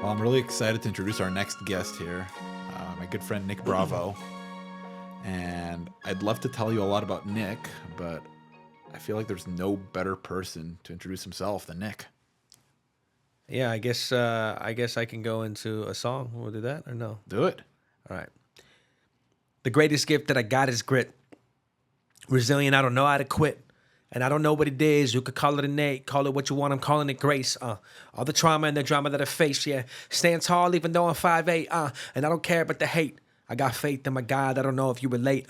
Well, I'm really excited to introduce our next guest here, my good friend Nick Bravo. And I'd love to tell you a lot about Nick, but I feel like there's no better person to introduce himself than Nick. Yeah, I guess I can go into a song. We'll do that or no? Do it. All right. The greatest gift that I got is grit. Resilient, I don't know how to quit. And I don't know what it is. You could call it innate, call it what you want. I'm calling it grace. All the trauma and the drama that I face, yeah. Stand tall even though I'm 5'8", and I don't care about the hate. I got faith in my God. I don't know if you relate,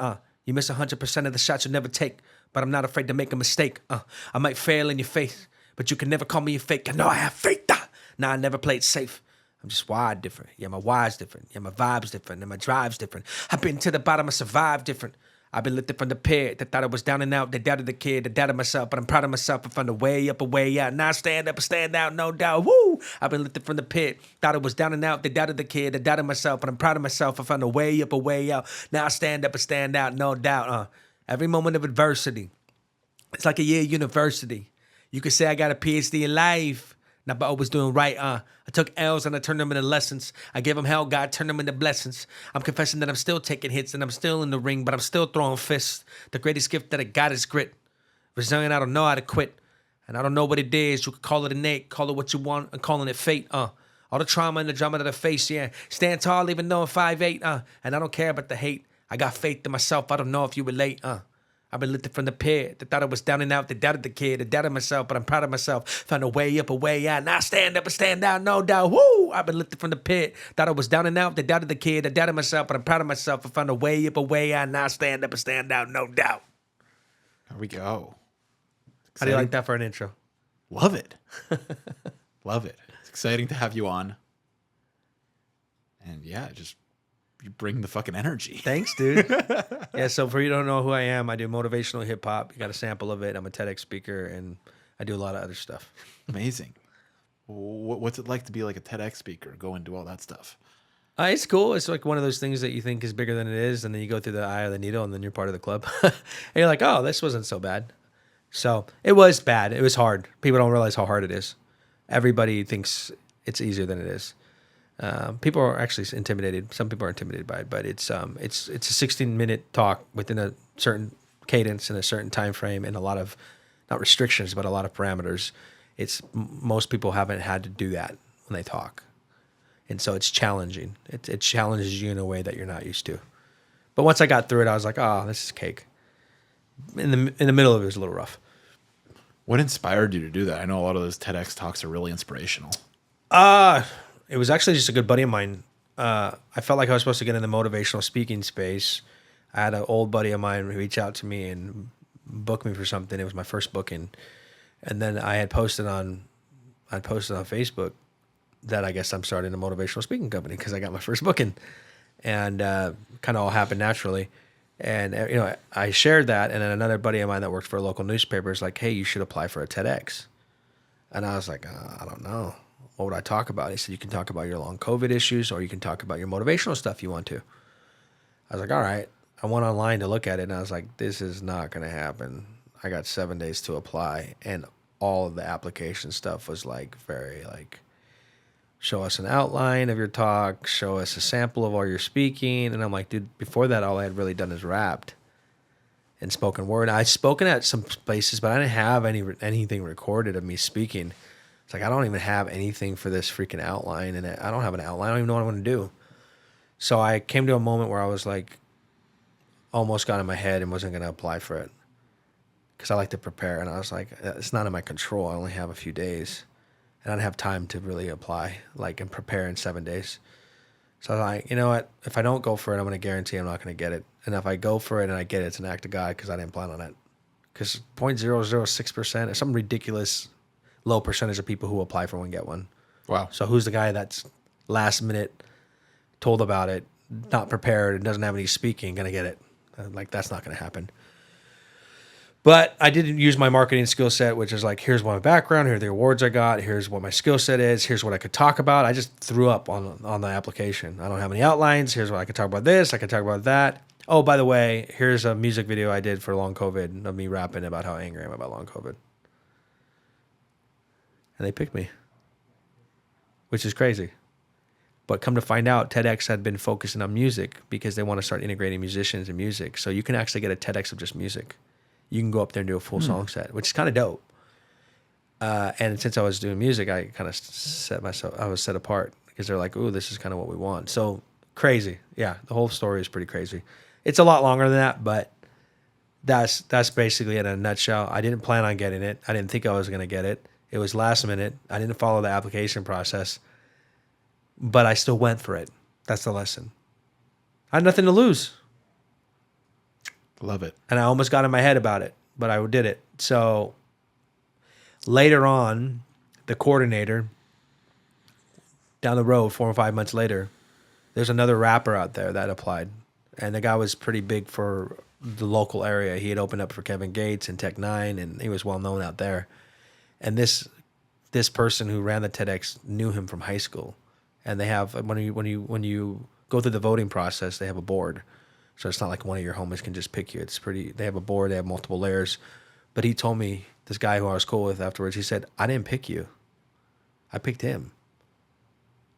You miss 100% of the shots you never take, but I'm not afraid to make a mistake, I might fail in your face, but you can never call me a fake. I know I have faith, Nah, I never played safe. I'm just wired different. Yeah, my wire's different. Yeah, my vibe's different. And my drive's different. I've been to the bottom, I survived different. I've been lifted from the pit. They thought I was down and out. They doubted the kid. They doubted myself, but I'm proud of myself. I found a way up, a way out. Now I stand up, I stand out, no doubt. Woo! I've been lifted from the pit. Thought I was down and out. They doubted the kid. They doubted myself, but I'm proud of myself. I found a way up, a way out. Now I stand up, I stand out, no doubt. Every moment of adversity, it's like a year university. You could say I got a PhD in life. Not by always doing right, I took L's and I turned them into lessons. I gave them hell, God turned them into blessings. I'm confessing that I'm still taking hits and I'm still in the ring, but I'm still throwing fists. The greatest gift that I got is grit. Resilient, I don't know how to quit. And I don't know what it is. You could call it innate, call it what you want, I'm calling it fate, All the trauma and the drama that I face, yeah. Stand tall even though I'm 5'8", and I don't care about the hate. I got faith in myself, I don't know if you relate, I've been lifted from the pit. They thought I was down and out. They doubted the kid. They doubted myself, but I'm proud of myself. Found a way up, a way out. Now I stand up and stand out, no doubt. Woo! I've been lifted from the pit. Thought I was down and out. They doubted the kid. They doubted myself, but I'm proud of myself. I found a way up, a way out. Now I stand up and stand out, no doubt. Here we go. How do you like that for an intro? Love it. Love it. It's exciting to have you on. And yeah, just you bring the fucking energy. Thanks, dude. Yeah, so for you who don't know who I am, I do motivational hip hop. You got a sample of it. I'm a TEDx speaker, and I do a lot of other stuff. Amazing. What's it like to be like a TEDx speaker, go and do all that stuff? It's cool. It's like one of those things that you think is bigger than it is, and then you go through the eye of the needle, and then you're part of the club. And you're like, oh, this wasn't so bad. So it was bad. It was hard. People don't realize how hard it is. Everybody thinks it's easier than it is. People are actually intimidated. Some people are intimidated by it, but it's a 16-minute talk within a certain cadence and a certain time frame and a lot of, not restrictions, but a lot of parameters. Most people haven't had to do that when they talk. And so it's challenging. It challenges you in a way that you're not used to. But once I got through it, I was like, oh, this is cake. In the middle of it was a little rough. What inspired you to do that? I know a lot of those TEDx talks are really inspirational. It was actually just a good buddy of mine. I felt like I was supposed to get in the motivational speaking space. I had an old buddy of mine reach out to me and book me for something. It was my first booking. And then I posted on Facebook that I guess I'm starting a motivational speaking company because I got my first booking. And kind of all happened naturally. And I shared that, and then another buddy of mine that worked for a local newspaper is like, hey, you should apply for a TEDx. And I was like, I don't know. What would I talk about? He said, you can talk about your long COVID issues, or you can talk about your motivational stuff you want to. I was like, all right. I went online to look at it, and I was like, this is not going to happen. I got 7 days to apply, and all of the application stuff was like very like, show us an outline of your talk, show us a sample of all your speaking. And I'm like, dude, before that, all I had really done is rapped and spoken word. I'd spoken at some places, but I didn't have anything recorded of me speaking. It's like, I don't even have anything for this freaking outline, and I don't have an outline. I don't even know what I'm going to do. So I came to a moment where I was like, almost got in my head and wasn't going to apply for it because I like to prepare. And I was like, it's not in my control. I only have a few days, and I don't have time to really apply and prepare in 7 days. So I was like, you know what? If I don't go for it, I'm going to guarantee I'm not going to get it. And if I go for it and I get it, it's an act of God because I didn't plan on it. Because 0.006% is some ridiculous low percentage of people who apply for one get one. Wow. So who's the guy that's last minute told about it, not prepared, and doesn't have any speaking, going to get it? That's not going to happen. But I did use my marketing skill set, which is like, here's my background, here are the awards I got, here's what my skill set is, here's what I could talk about. I just threw up on the application. I don't have any outlines. Here's what I could talk about this, I could talk about that. Oh, by the way, here's a music video I did for long COVID of me rapping about how angry I am about long COVID. And they picked me, which is crazy. But come to find out, TEDx had been focusing on music because they want to start integrating musicians and music. So you can actually get a TEDx of just music. You can go up there and do a full song set, which is kind of dope. And since I was doing music, I kind of I was set apart because they're like, ooh, this is kind of what we want. So crazy. Yeah, the whole story is pretty crazy. It's a lot longer than that, but that's basically it in a nutshell. I didn't plan on getting it. I didn't think I was going to get it. It was last minute. I didn't follow the application process, but I still went for it. That's the lesson. I had nothing to lose. Love it. And I almost got in my head about it, but I did it. So later on, the coordinator down the road, 4 or 5 months later, there's another rapper out there that applied. And the guy was pretty big for the local area. He had opened up for Kevin Gates and Tech Nine, and he was well known out there. And this person who ran the TEDx knew him from high school. And they have when you go through the voting process, they have a board. So it's not like one of your homies can just pick you. It's pretty. They have a board. They have multiple layers. But he told me, this guy who I was cool with afterwards, he said, I didn't pick you. I picked him.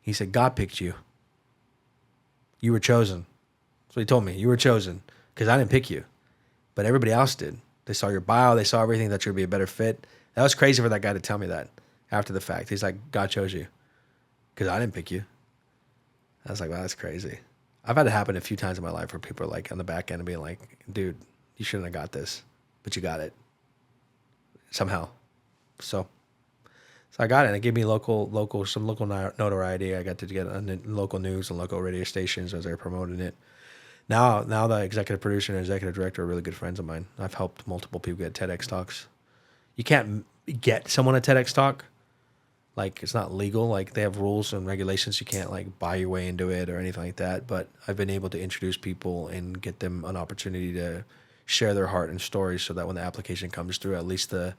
He said, God picked you. You were chosen. So he told me, you were chosen because I didn't pick you. But everybody else did. They saw your bio. They saw everything that you'd be a better fit. That was crazy for that guy to tell me that after the fact. He's like, God chose you because I didn't pick you. I was like, wow, that's crazy. I've had it happen a few times in my life where people are like on the back end and being like, dude, you shouldn't have got this, but you got it somehow. So I got it. And it gave me some local notoriety. I got to get on local news and local radio stations as they were promoting it. Now the executive producer and executive director are really good friends of mine. I've helped multiple people get TEDx talks. You can't get someone a TEDx talk. Like, it's not legal. Like, they have rules and regulations. You can't, like, buy your way into it or anything like that. But I've been able to introduce people and get them an opportunity to share their heart and stories so that when the application comes through, at least the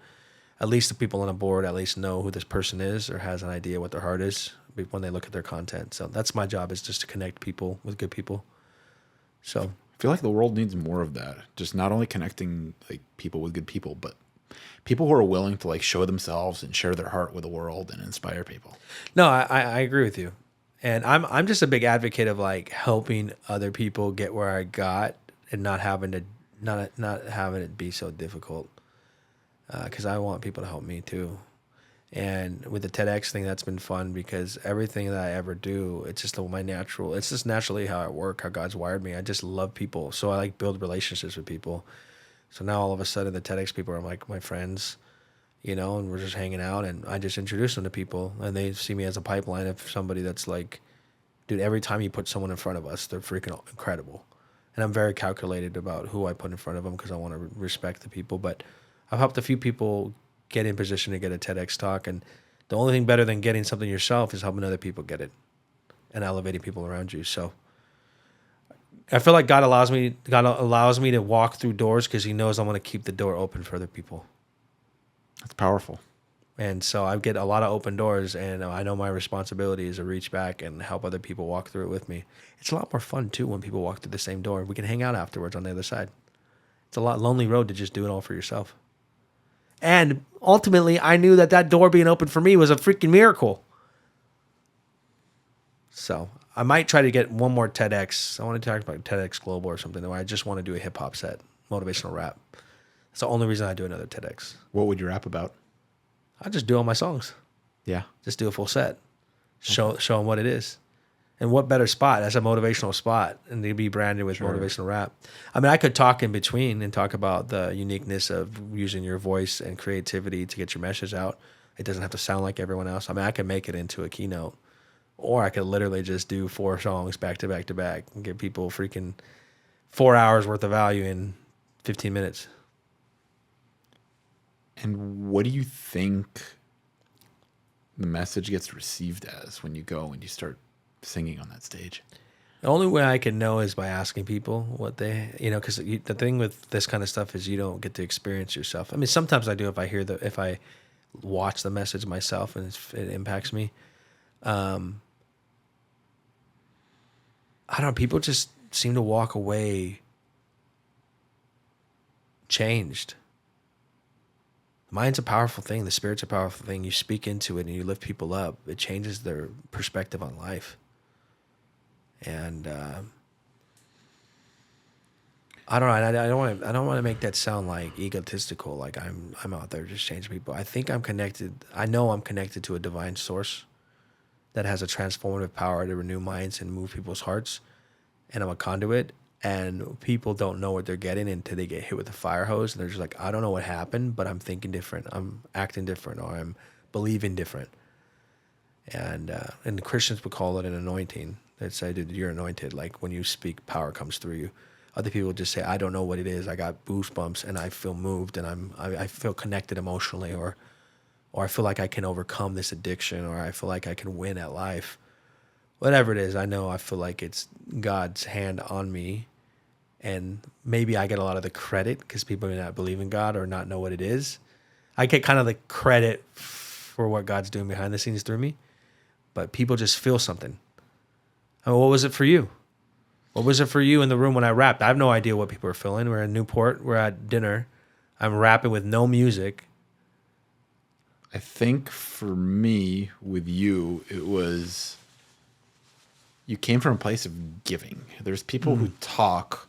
people on the board at least know who this person is or has an idea what their heart is when they look at their content. So that's my job, is just to connect people with good people. So I feel like the world needs more of that. Just not only connecting, like, people with good people, but people who are willing to, like, show themselves and share their heart with the world and inspire people. no, I agree with you. And I'm just a big advocate of, like, helping other people get where I got and not having it be so difficult. Because I want people to help me too. And with the TEDx thing, that's been fun because everything that I ever do, it's just it's just naturally how I work, how God's wired me. I just love people. So I like build relationships with people. So now all of a sudden the TEDx people are like my friends, and we're just hanging out, and I just introduce them to people, and they see me as a pipeline of somebody that's like, dude, every time you put someone in front of us, they're freaking incredible. And I'm very calculated about who I put in front of them because I want to respect the people. But I've helped a few people get in position to get a TEDx talk, and the only thing better than getting something yourself is helping other people get it and elevating people around you. So I feel like God allows me to walk through doors because he knows I want to keep the door open for other people. That's powerful. And so I get a lot of open doors, and I know my responsibility is to reach back and help other people walk through it with me. It's a lot more fun too when people walk through the same door. We can hang out afterwards on the other side. It's a lonely road to just do it all for yourself. And ultimately, I knew that door being open for me was a freaking miracle. So I might try to get one more TEDx. I want to talk about TEDx Global or something where I just want to do a hip hop set, motivational rap. That's the only reason I do another TEDx. What would you rap about? I just do all my songs. Yeah. Just do a full set. Show them what it is. And what better spot? That's a motivational spot. And to be branded with motivational rap. I mean, I could talk in between and talk about the uniqueness of using your voice and creativity to get your message out. It doesn't have to sound like everyone else. I mean, I could make it into a keynote. Or I could literally just do 4 songs back to back to back and give people freaking 4 hours worth of value in 15 minutes. And what do you think the message gets received as when you go and you start singing on that stage? The only way I can know is by asking people what they, because the thing with this kind of stuff is you don't get to experience yourself. I mean, sometimes I do if I watch the message myself and it impacts me. I don't know. People just seem to walk away changed. Mind's a powerful thing. The spirit's a powerful thing. You speak into it and you lift people up. It changes their perspective on life. And I don't know. I don't want to make that sound like egotistical. Like I'm out there just changing people. I think I'm connected. I know I'm connected to a divine source that has a transformative power to renew minds and move people's hearts. And I'm a conduit. And people don't know what they're getting until they get hit with a fire hose. And they're just like, I don't know what happened, but I'm thinking different. I'm acting different, or I'm believing different. And the Christians would call it an anointing. They'd say, dude, you're anointed. Like when you speak, power comes through you. Other people just say, I don't know what it is. I got goosebumps and I feel moved and I feel connected emotionally, or I feel like I can overcome this addiction, or I feel like I can win at life. Whatever it is, I know I feel like it's God's hand on me. And maybe I get a lot of the credit because people may not believe in God or not know what it is. I get kind of the credit for what God's doing behind the scenes through me. But people just feel something. I mean, what was it for you? What was it for you in the room when I rapped? I have no idea what people are feeling. We're in Newport. We're at dinner. I'm rapping with no music. I think for me, with you, it was you came from a place of giving. There's people who talk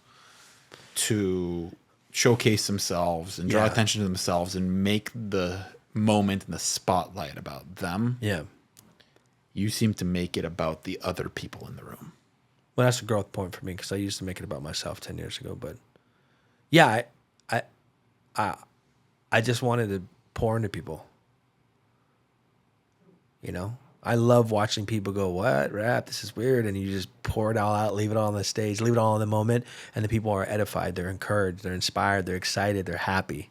to showcase themselves and draw attention to themselves and make the moment and the spotlight about them. Yeah. You seem to make it about the other people in the room. Well, that's a growth point for me because I used to make it about myself 10 years ago. But yeah, I just wanted to pour into people. You know, I love watching people go, what, rap, this is weird. And you just pour it all out, leave it all on the stage, leave it all in the moment. And the people are edified, they're encouraged, they're inspired, they're excited, they're happy.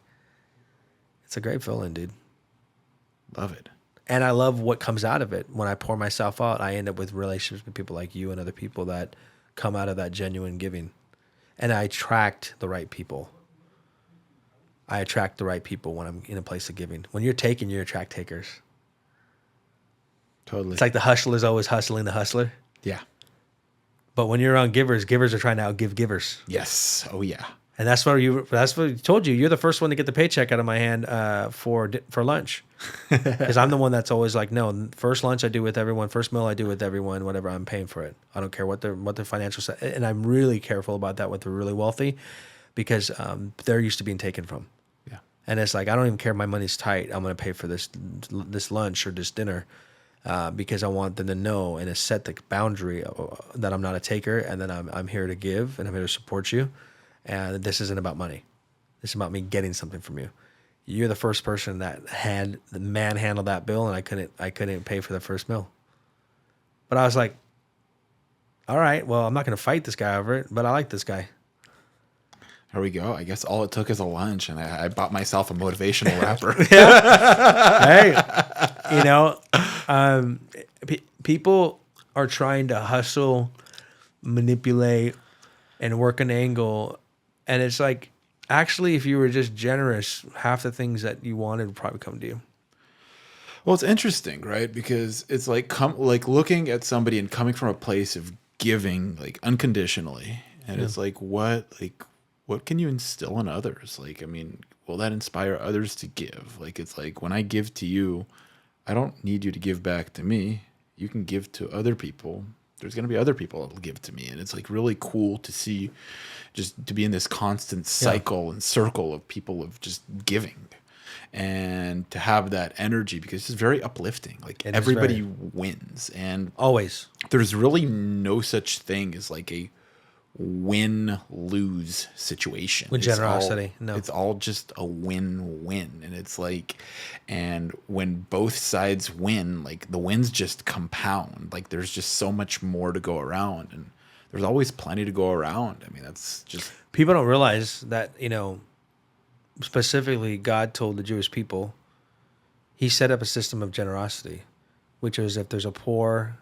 It's a great feeling, dude. Love it. And I love what comes out of it. When I pour myself out, I end up with relationships with people like you and other people that come out of that genuine giving. And I attract the right people. I attract the right people when I'm in a place of giving. When you're taking, you attract takers. Totally. It's like the hustler is always hustling the hustler. Yeah. But when you're around givers, givers are trying to outgive givers. Yes. Oh, yeah. And that's what I told you. You're the first one to get the paycheck out of my hand for lunch. Because I'm the one that's always like, no, first lunch I do with everyone, first meal I do with everyone, whatever, I'm paying for it. I don't care what their financial and I'm really careful about that with the really wealthy, because they're used to being taken from. Yeah. And it's like, I don't even care if my money's tight. I'm going to pay for this lunch or this dinner because I want them to know and to set the boundary that I'm not a taker, and that I'm here to give and I'm here to support you. And this isn't about money. This is about me getting something from you. You're the first person that had the manhandled that bill, and I couldn't pay for the first meal. But I was like, all right, well, I'm not going to fight this guy over it, but I like this guy. There we go. I guess all it took is a lunch, and I bought myself a motivational rapper. Hey, you know, people are trying to hustle, manipulate, and work an angle. And it's like, actually, if you were just generous, half the things that you wanted would probably come to you. Well, it's interesting, right? Because it's like looking at somebody and coming from a place of giving, like unconditionally, and it's like, what can you instill in others? Like, I mean, will that inspire others to give? Like, it's like when I give to you, I don't need you to give back to me. You can give to other people. There's going to be other people that will give to me. And it's like really cool to see, just to be in this constant cycle and circle of people of just giving, and to have that energy, because it's very uplifting. Like everybody wins, and always there's really no such thing as like a win-lose situation with generosity. It's all just a win-win. And it's like, and when both sides win, like the wins just compound. Like there's just so much more to go around, and there's always plenty to go around. I mean, that's just, people don't realize that, you know, specifically God told the Jewish people, he set up a system of generosity, which is if there's poor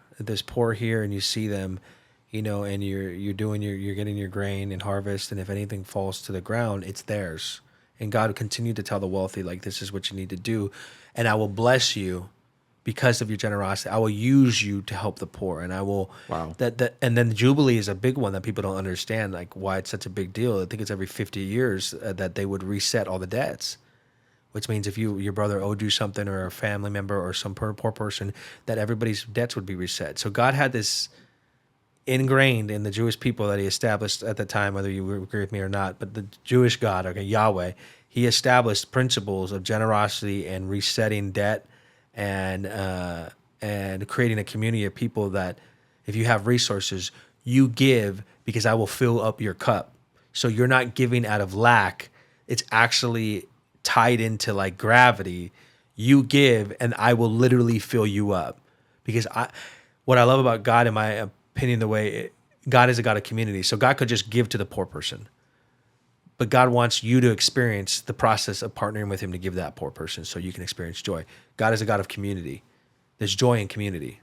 here and you see them, you know, and you're getting your grain and harvest, and if anything falls to the ground, it's theirs. And God will continue to tell the wealthy, like, this is what you need to do, and I will bless you because of your generosity. I will use you to help the poor, and I will. Wow. And then the Jubilee is a big one that people don't understand, like why it's such a big deal. I think it's every 50 years that they would reset all the debts, which means if your brother owed you something, or a family member or some poor person, that everybody's debts would be reset. So God had this ingrained in the Jewish people that he established at the time, whether you agree with me or not, but the Jewish God, okay, Yahweh, he established principles of generosity and resetting debt and creating a community of people that if you have resources, you give because I will fill up your cup. So you're not giving out of lack. It's actually tied into like gravity. You give and I will literally fill you up. Because what I love about God, in my opinion, God is a God of community. So God could just give to the poor person. But God wants you to experience the process of partnering with him to give that poor person so you can experience joy. God is a God of community. There's joy in community.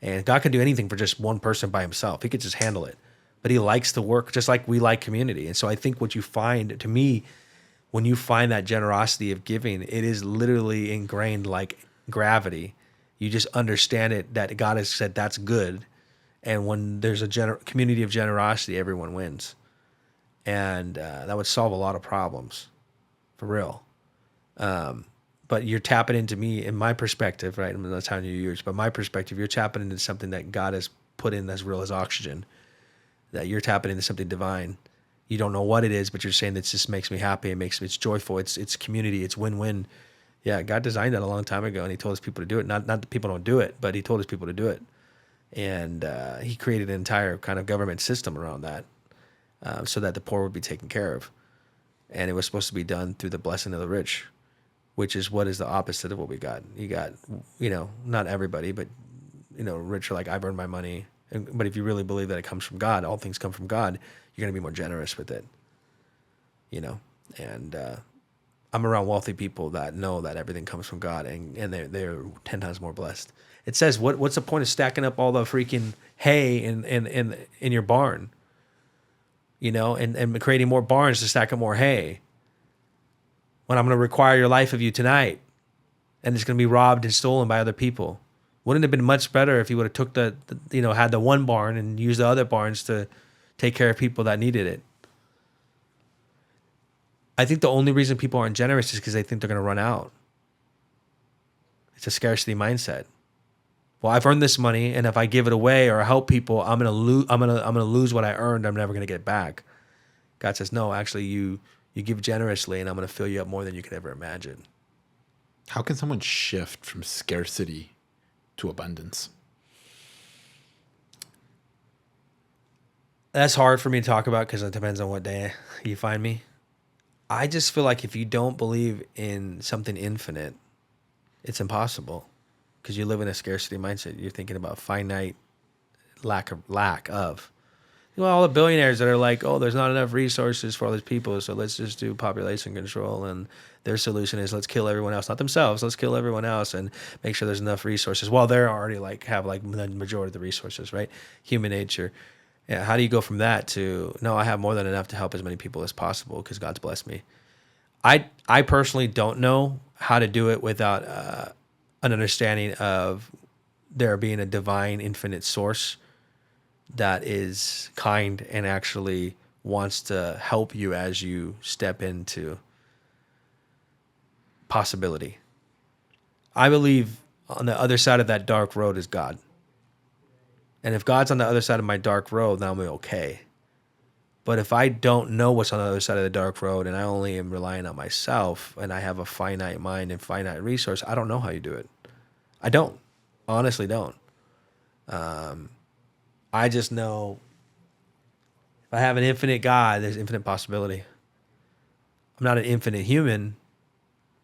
And God can do anything for just one person by himself. He could just handle it. But he likes to work just like we like community. And so I think what you find, to me, when you find that generosity of giving, it is literally ingrained like gravity. You just understand it, that God has said that's good. And when there's a community of generosity, everyone wins. And that would solve a lot of problems, for real. But you're tapping into me, in my perspective, right? I'm not telling you yours, but my perspective, you're tapping into something that God has put in as real as oxygen, that you're tapping into something divine. You don't know what it is, but you're saying that just makes me happy. It's joyful. It's community. It's win-win. Yeah, God designed that a long time ago, and he told his people to do it. Not that people don't do it, but he told his people to do it. And he created an entire kind of government system around that so that the poor would be taken care of. And it was supposed to be done through the blessing of the rich, which is what is the opposite of what we got. You got, not everybody, but, rich are like, I've earned my money. But if you really believe that it comes from God, all things come from God, you're going to be more generous with it, And I'm around wealthy people that know that everything comes from God, and they're 10 times more blessed. It says, what's the point of stacking up all the freaking hay in your barn, and creating more barns to stack up more hay, when I'm going to require your life of you tonight, and it's going to be robbed and stolen by other people? Wouldn't it have been much better if you would have took had the one barn and used the other barns to take care of people that needed it? I think the only reason people aren't generous is because they think they're going to run out. It's a scarcity mindset. Well, I've earned this money, and if I give it away or help people, I'm going to lose. I'm going to lose what I earned. I'm never going to get it back. God says, no, actually, you give generously, and I'm going to fill you up more than you could ever imagine. How can someone shift from scarcity to abundance? That's hard for me to talk about because it depends on what day you find me. I just feel like if you don't believe in something infinite, it's impossible, because you live in a scarcity mindset. You're thinking about finite lack of. All the billionaires that are like, oh, there's not enough resources for all these people, so let's just do population control. And their solution is let's kill everyone else, not themselves. Let's kill everyone else and make sure there's enough resources. Well, they're already have the majority of the resources, right? Human nature. Yeah, how do you go from that to, no, I have more than enough to help as many people as possible because God's blessed me? I personally don't know how to do it without an understanding of there being a divine infinite source that is kind and actually wants to help you as you step into possibility. I believe on the other side of that dark road is God. And if God's on the other side of my dark road, then I'll be okay. But if I don't know what's on the other side of the dark road and I only am relying on myself and I have a finite mind and finite resource, I don't know how you do it. I don't. Honestly don't. I just know if I have an infinite God, there's infinite possibility. I'm not an infinite human,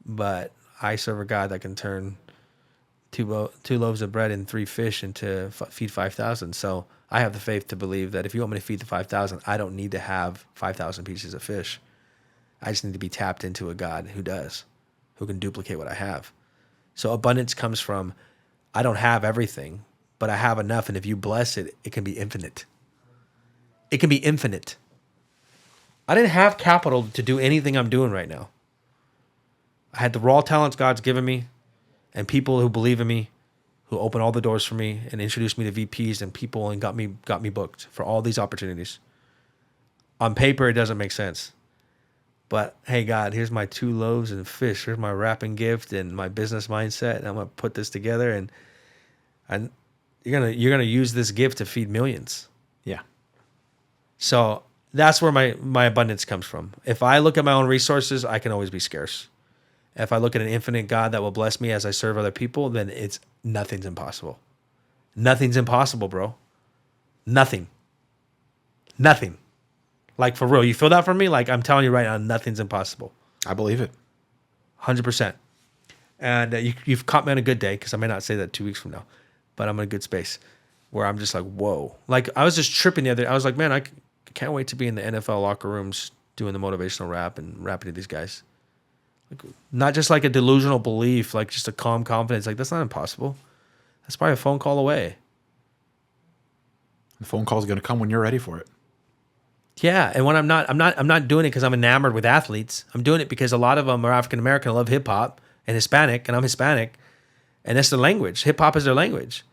but I serve a God that can turn two loaves of bread and 3 fish into feed 5,000. So I have the faith to believe that if you want me to feed the 5,000, I don't need to have 5,000 pieces of fish. I just need to be tapped into a God who does, who can duplicate what I have. So abundance comes from, I don't have everything, but I have enough. And if you bless it, it can be infinite. It can be infinite. I didn't have capital to do anything I'm doing right now. I had the raw talents God's given me and people who believe in me, who open all the doors for me and introduced me to VPs and people and got me booked for all these opportunities. On paper, it doesn't make sense. But hey, God, here's my 2 loaves and fish. Here's my wrapping gift and my business mindset. And I'm going to put this together and you're gonna use this gift to feed millions. So that's where my abundance comes from. If I look at my own resources, I can always be scarce. If I look at an infinite God that will bless me as I serve other people, then it's nothing's impossible. Nothing's impossible, bro. Nothing. Nothing. Like, for real. You feel that from me? Like, I'm telling you right now, nothing's impossible. I believe it. 100%. And you've caught me on a good day, because I may not say that 2 weeks from now, but I'm in a good space where I'm just like, whoa. Like, I was just tripping the other day. I was like, man, I can't wait to be in the NFL locker rooms doing the motivational rap and rapping to these guys. Like, not just like a delusional belief, like just a calm confidence. Like, that's not impossible. That's probably a phone call away. The phone call is going to come when you're ready for it. Yeah, and when I'm not doing it because I'm enamored with athletes. I'm doing it because a lot of them are African American, love hip hop, and Hispanic, and I'm Hispanic, and that's their language. Hip hop is their language.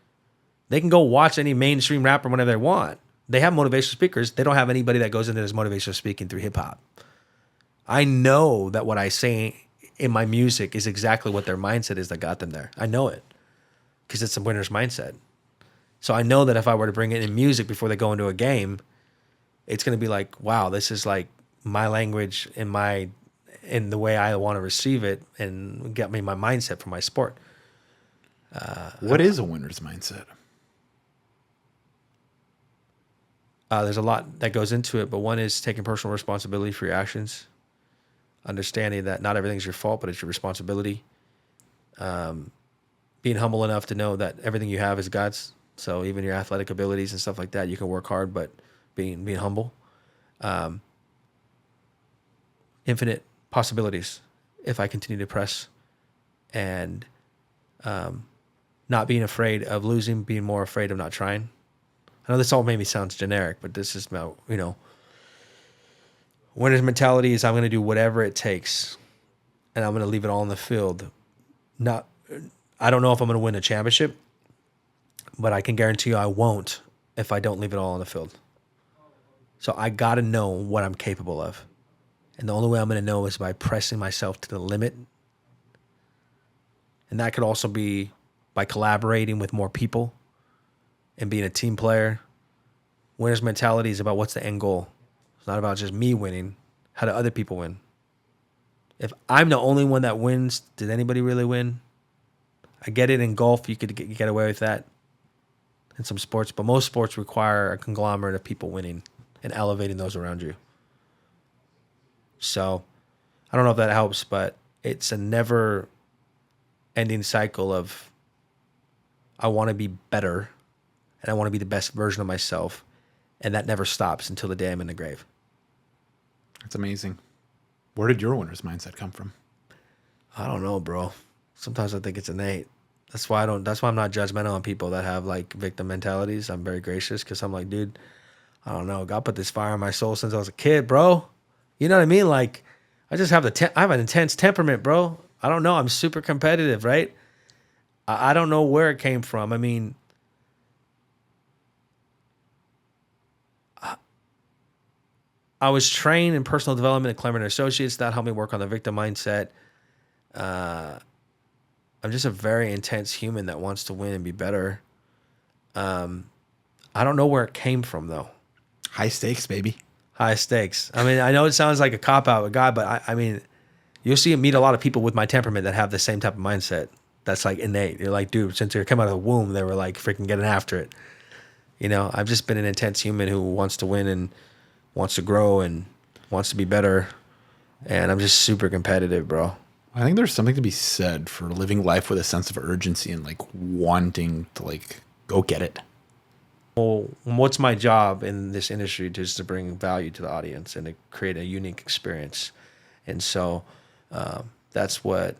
They can go watch any mainstream rapper whenever they want. They have motivational speakers. They don't have anybody that goes into this motivational speaking through hip hop. I know that what I say in my music is exactly what their mindset is that got them there. I know it because it's a winner's mindset. So I know that if I were to bring it in music before they go into a game, it's going to be like, wow, this is like my language in the way I want to receive it, and get me my mindset for my sport. What is a winner's mindset? There's a lot that goes into it, but one is taking personal responsibility for your actions, understanding that not everything's your fault, but it's your responsibility. Being humble enough to know that everything you have is God's. So even your athletic abilities and stuff like that, you can work hard, but being humble. Infinite possibilities if I continue to press, and not being afraid of losing, being more afraid of not trying. I know this all maybe sounds generic, but this is about, winner's mentality is I'm going to do whatever it takes, and I'm going to leave it all on the field. I don't know if I'm going to win a championship, but I can guarantee you I won't if I don't leave it all on the field. So I got to know what I'm capable of. And the only way I'm going to know is by pressing myself to the limit. And that could also be by collaborating with more people and being a team player. Winner's mentality is about what's the end goal. It's not about just me winning. How do other people win? If I'm the only one that wins, did anybody really win? I get it in golf, you could get away with that in some sports, but most sports require a conglomerate of people winning and elevating those around you. So I don't know if that helps, but it's a never ending cycle of I want to be better and I want to be the best version of myself. And that never stops until the day I'm in the grave. That's amazing. Where did your winner's mindset come from? I don't know, bro. Sometimes I think it's innate. That's why I'm not judgmental on people that have like victim mentalities. I'm very gracious because I'm like, dude, I don't know. God put this fire in my soul since I was a kid, bro. You know what I mean? Like, I just have I have an intense temperament, bro. I don't know. I'm super competitive, right? I don't know where it came from. I mean, I was trained in personal development at Clement Associates. That helped me work on the victim mindset. I'm just a very intense human that wants to win and be better. I don't know where it came from, though. High stakes, baby. High stakes. I mean, I know it sounds like a cop-out with God, but I mean, you'll see meet a lot of people with my temperament that have the same type of mindset. That's like innate. You're like, dude, since they came out of the womb, they were like freaking getting after it. I've just been an intense human who wants to win and wants to grow and wants to be better. And I'm just super competitive, bro. I think there's something to be said for living life with a sense of urgency and like wanting to like go get it. Well, what's my job in this industry? Just to bring value to the audience and to create a unique experience. And so that's what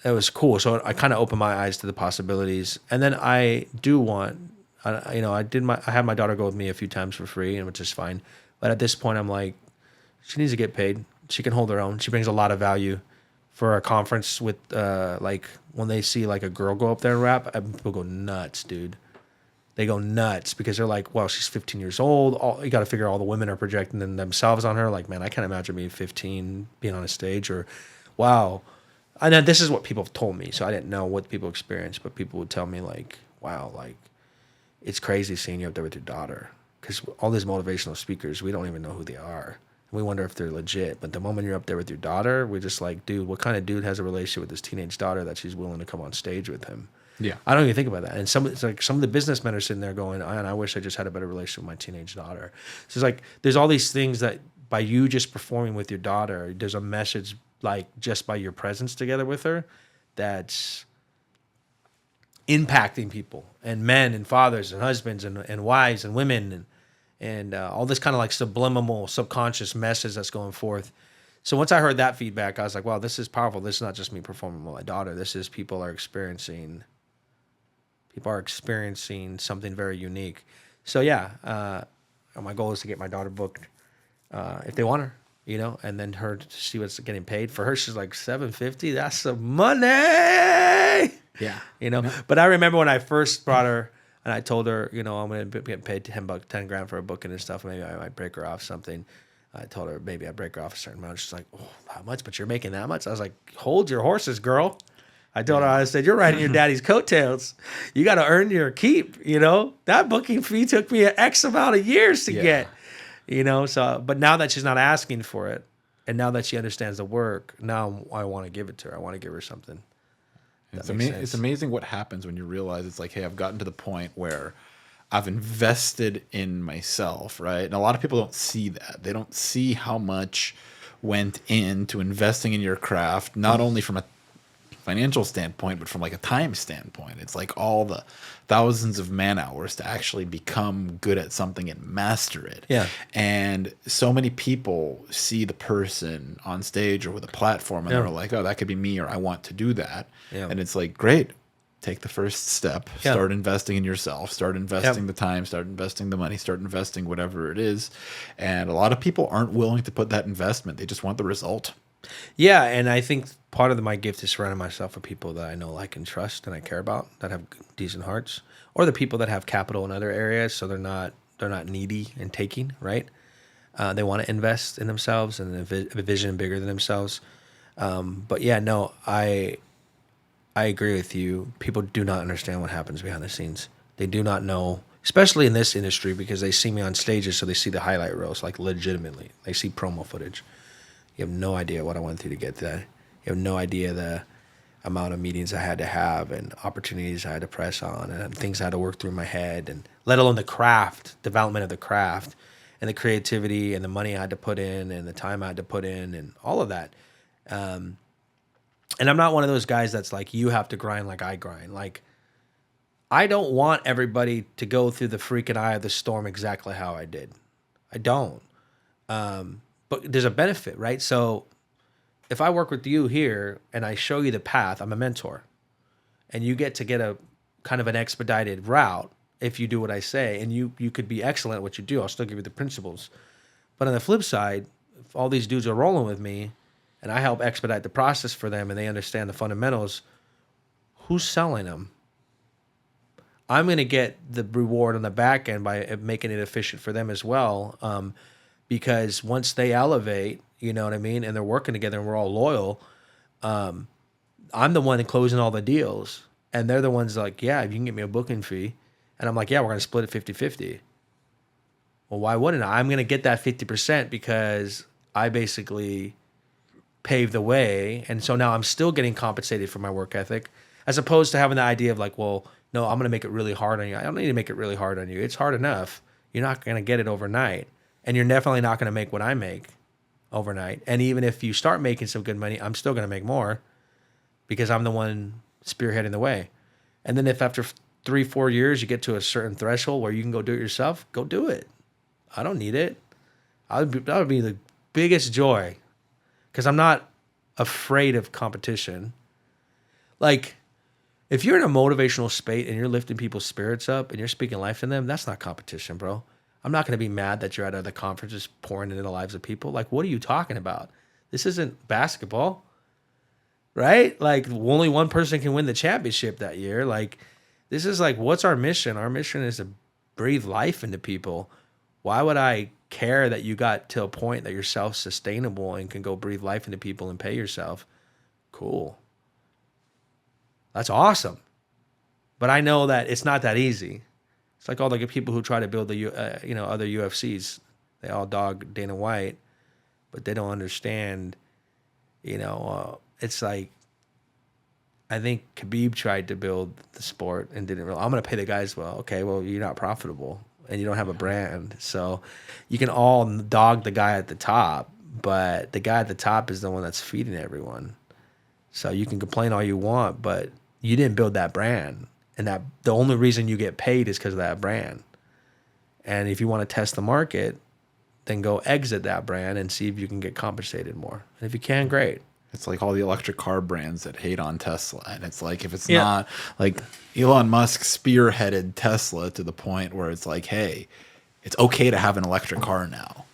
it was cool. So I kind of opened my eyes to the possibilities. And then I do want, I had my daughter go with me a few times for free, and which is fine. But at this point, I'm like, she needs to get paid. She can hold her own. She brings a lot of value. For a conference with like when they see like a girl go up there and rap, people go nuts, dude. They go nuts because they're like, well, she's 15 years old. You got to figure all the women are projecting themselves on her. Like, man, I can't imagine being 15, being on a stage, or wow. And then this is what people have told me. So I didn't know what people experienced, but people would tell me like, wow, like it's crazy seeing you up there with your daughter. because all these motivational speakers, we don't even know who they are. We wonder if they're legit. But the moment you're up there with your daughter, we're just like, dude, what kind of dude has a relationship with his teenage daughter that she's willing to come on stage with him? Yeah. I don't even think about that. And some of the businessmen are sitting there going, I wish I just had a better relationship with my teenage daughter. So it's like there's all these things that by you just performing with your daughter, there's a message like just by your presence together with her that's impacting people and men and fathers and husbands and wives and women and all this kind of like subliminal, subconscious message that's going forth. So once I heard that feedback, I was like, wow, this is powerful. This is not just me performing with my daughter. This is people are experiencing something very unique. So yeah, my goal is to get my daughter booked if they want her, and then her to see what's getting paid. For her, she's like $750. That's some money. Yeah. But I remember when I first brought her and I told her, I'm going to get paid $10 grand for a booking and stuff. Maybe I might break her off something. I told her maybe I break her off a certain amount. She's like, oh, how much? But you're making that much? I was like, hold your horses, girl. I told her, I said, you're riding your daddy's coattails. You got to earn your keep, That booking fee took me an X amount of years to get, So, but now that she's not asking for it, and now that she understands the work, now I want to give it to her. I want to give her something. It's amazing what happens when you realize it's like, hey, I've gotten to the point where I've invested in myself, right? And a lot of people don't see that. They don't see how much went into investing in your craft, not only from a financial standpoint, but from like a time standpoint. It's like all the thousands of man hours to actually become good at something and master it. Yeah. And so many people see the person on stage or with a platform and they're like, oh, that could be me, or I want to do that. Yeah. And it's like, great. Take the first step, start investing in yourself, start investing the time, start investing the money, start investing whatever it is. And a lot of people aren't willing to put that investment. They just want the result. Yeah, and I think part of my gift is surrounding myself with people that I know, like, and trust and I care about, that have decent hearts, or the people that have capital in other areas, so they're not needy and taking, right? They want to invest in themselves and a vision bigger than themselves. But yeah, no, I agree with you. People do not understand what happens behind the scenes. They do not know, especially in this industry, because they see me on stages, so they see the highlight reels, like legitimately. They see promo footage. You have no idea what I went through to get there. You have no idea the amount of meetings I had to have and opportunities I had to press on and things I had to work through in my head, and let alone the craft, development of the craft and the creativity and the money I had to put in and the time I had to put in and all of that. And I'm not one of those guys that's like, you have to grind like I grind. Like, I don't want everybody to go through the freaking eye of the storm exactly how I did. I don't. But there's a benefit, right? So if I work with you here and I show you the path, I'm a mentor. And you get a kind of an expedited route if you do what I say. And you could be excellent at what you do. I'll still give you the principles. But on the flip side, if all these dudes are rolling with me and I help expedite the process for them and they understand the fundamentals, who's selling them? I'm going to get the reward on the back end by making it efficient for them as well. Because once they elevate, you know what I mean, and they're working together and we're all loyal, I'm the one closing all the deals. And they're the ones like, yeah, if you can get me a booking fee. And I'm like, yeah, we're going to split it 50-50. Well, why wouldn't I? I'm going to get that 50% because I basically paved the way. And so now I'm still getting compensated for my work ethic, as opposed to having the idea of like, well, no, I'm going to make it really hard on you. I don't need to make it really hard on you. It's hard enough. You're not going to get it overnight. And you're definitely not going to make what I make overnight. And even if you start making some good money, I'm still going to make more because I'm the one spearheading the way. And then if after 3-4 years you get to a certain threshold where you can go do it yourself, go do it. I don't need it. That would be the biggest joy because I'm not afraid of competition. Like, if you're in a motivational spate and you're lifting people's spirits up and you're speaking life to them, that's not competition, bro. I'm not going to be mad that you're at other conferences pouring into the lives of people. Like, what are you talking about? This isn't basketball, right? Like, only one person can win the championship that year. Like, this is like, what's our mission? Our mission is to breathe life into people. Why would I care that you got to a point that you're self-sustainable and can go breathe life into people and pay yourself? Cool. That's awesome. But I know that it's not that easy. It's like all the people who try to build the other UFCs. They all dog Dana White, but they don't understand. It's like I think Khabib tried to build the sport and didn't realize I'm going to pay the guys well. Okay, well you're not profitable and you don't have a brand, so you can all dog the guy at the top, but the guy at the top is the one that's feeding everyone. So you can complain all you want, but you didn't build that brand. And that the only reason you get paid is because of that brand. And if you want to test the market, then go exit that brand and see if you can get compensated more. And if you can, great. It's like all the electric car brands that hate on Tesla. And it's like, if it's not like Elon Musk spearheaded Tesla to the point where it's like, hey, it's okay to have an electric car now.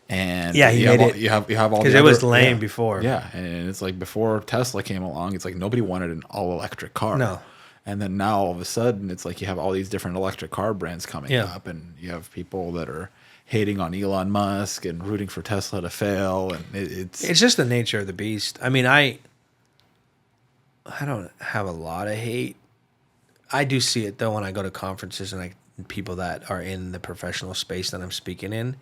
And he made it. You have all because it was lame before. Yeah, and it's like before Tesla came along, it's like nobody wanted an all electric car. No. And then now all of a sudden, it's like you have all these different electric car brands coming up, and you have people that are hating on Elon Musk and rooting for Tesla to fail, and it's just the nature of the beast. I mean, I don't have a lot of hate. I do see it though when I go to conferences and people that are in the professional space that I'm speaking in,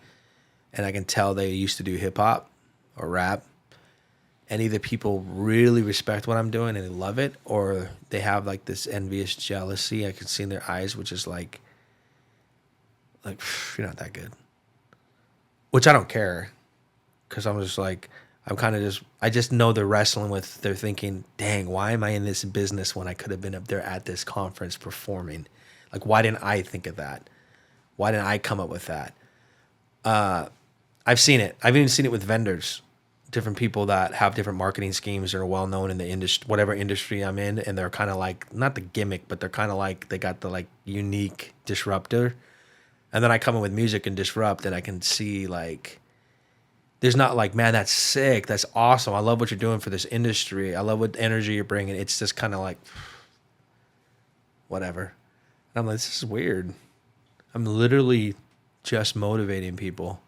and I can tell they used to do hip hop or rap. And either people really respect what I'm doing and they love it, or they have like this envious jealousy I can see in their eyes, which is like you're not that good. Which I don't care, because I'm just like, I just know they're wrestling with, they're thinking, dang, why am I in this business when I could have been up there at this conference performing? Like, why didn't I think of that? Why didn't I come up with that? I've seen it. I've even seen it with vendors. Different people that have different marketing schemes are well known in the industry, whatever industry I'm in, and they're kind of like not the gimmick, but they're kind of like they got the like unique disruptor. And then I come in with music and disrupt, and I can see like there's not like, man, that's sick, that's awesome, I love what you're doing for this industry, I love what energy you're bringing. It's just kind of like whatever. And I'm like, this is weird. I'm literally just motivating people,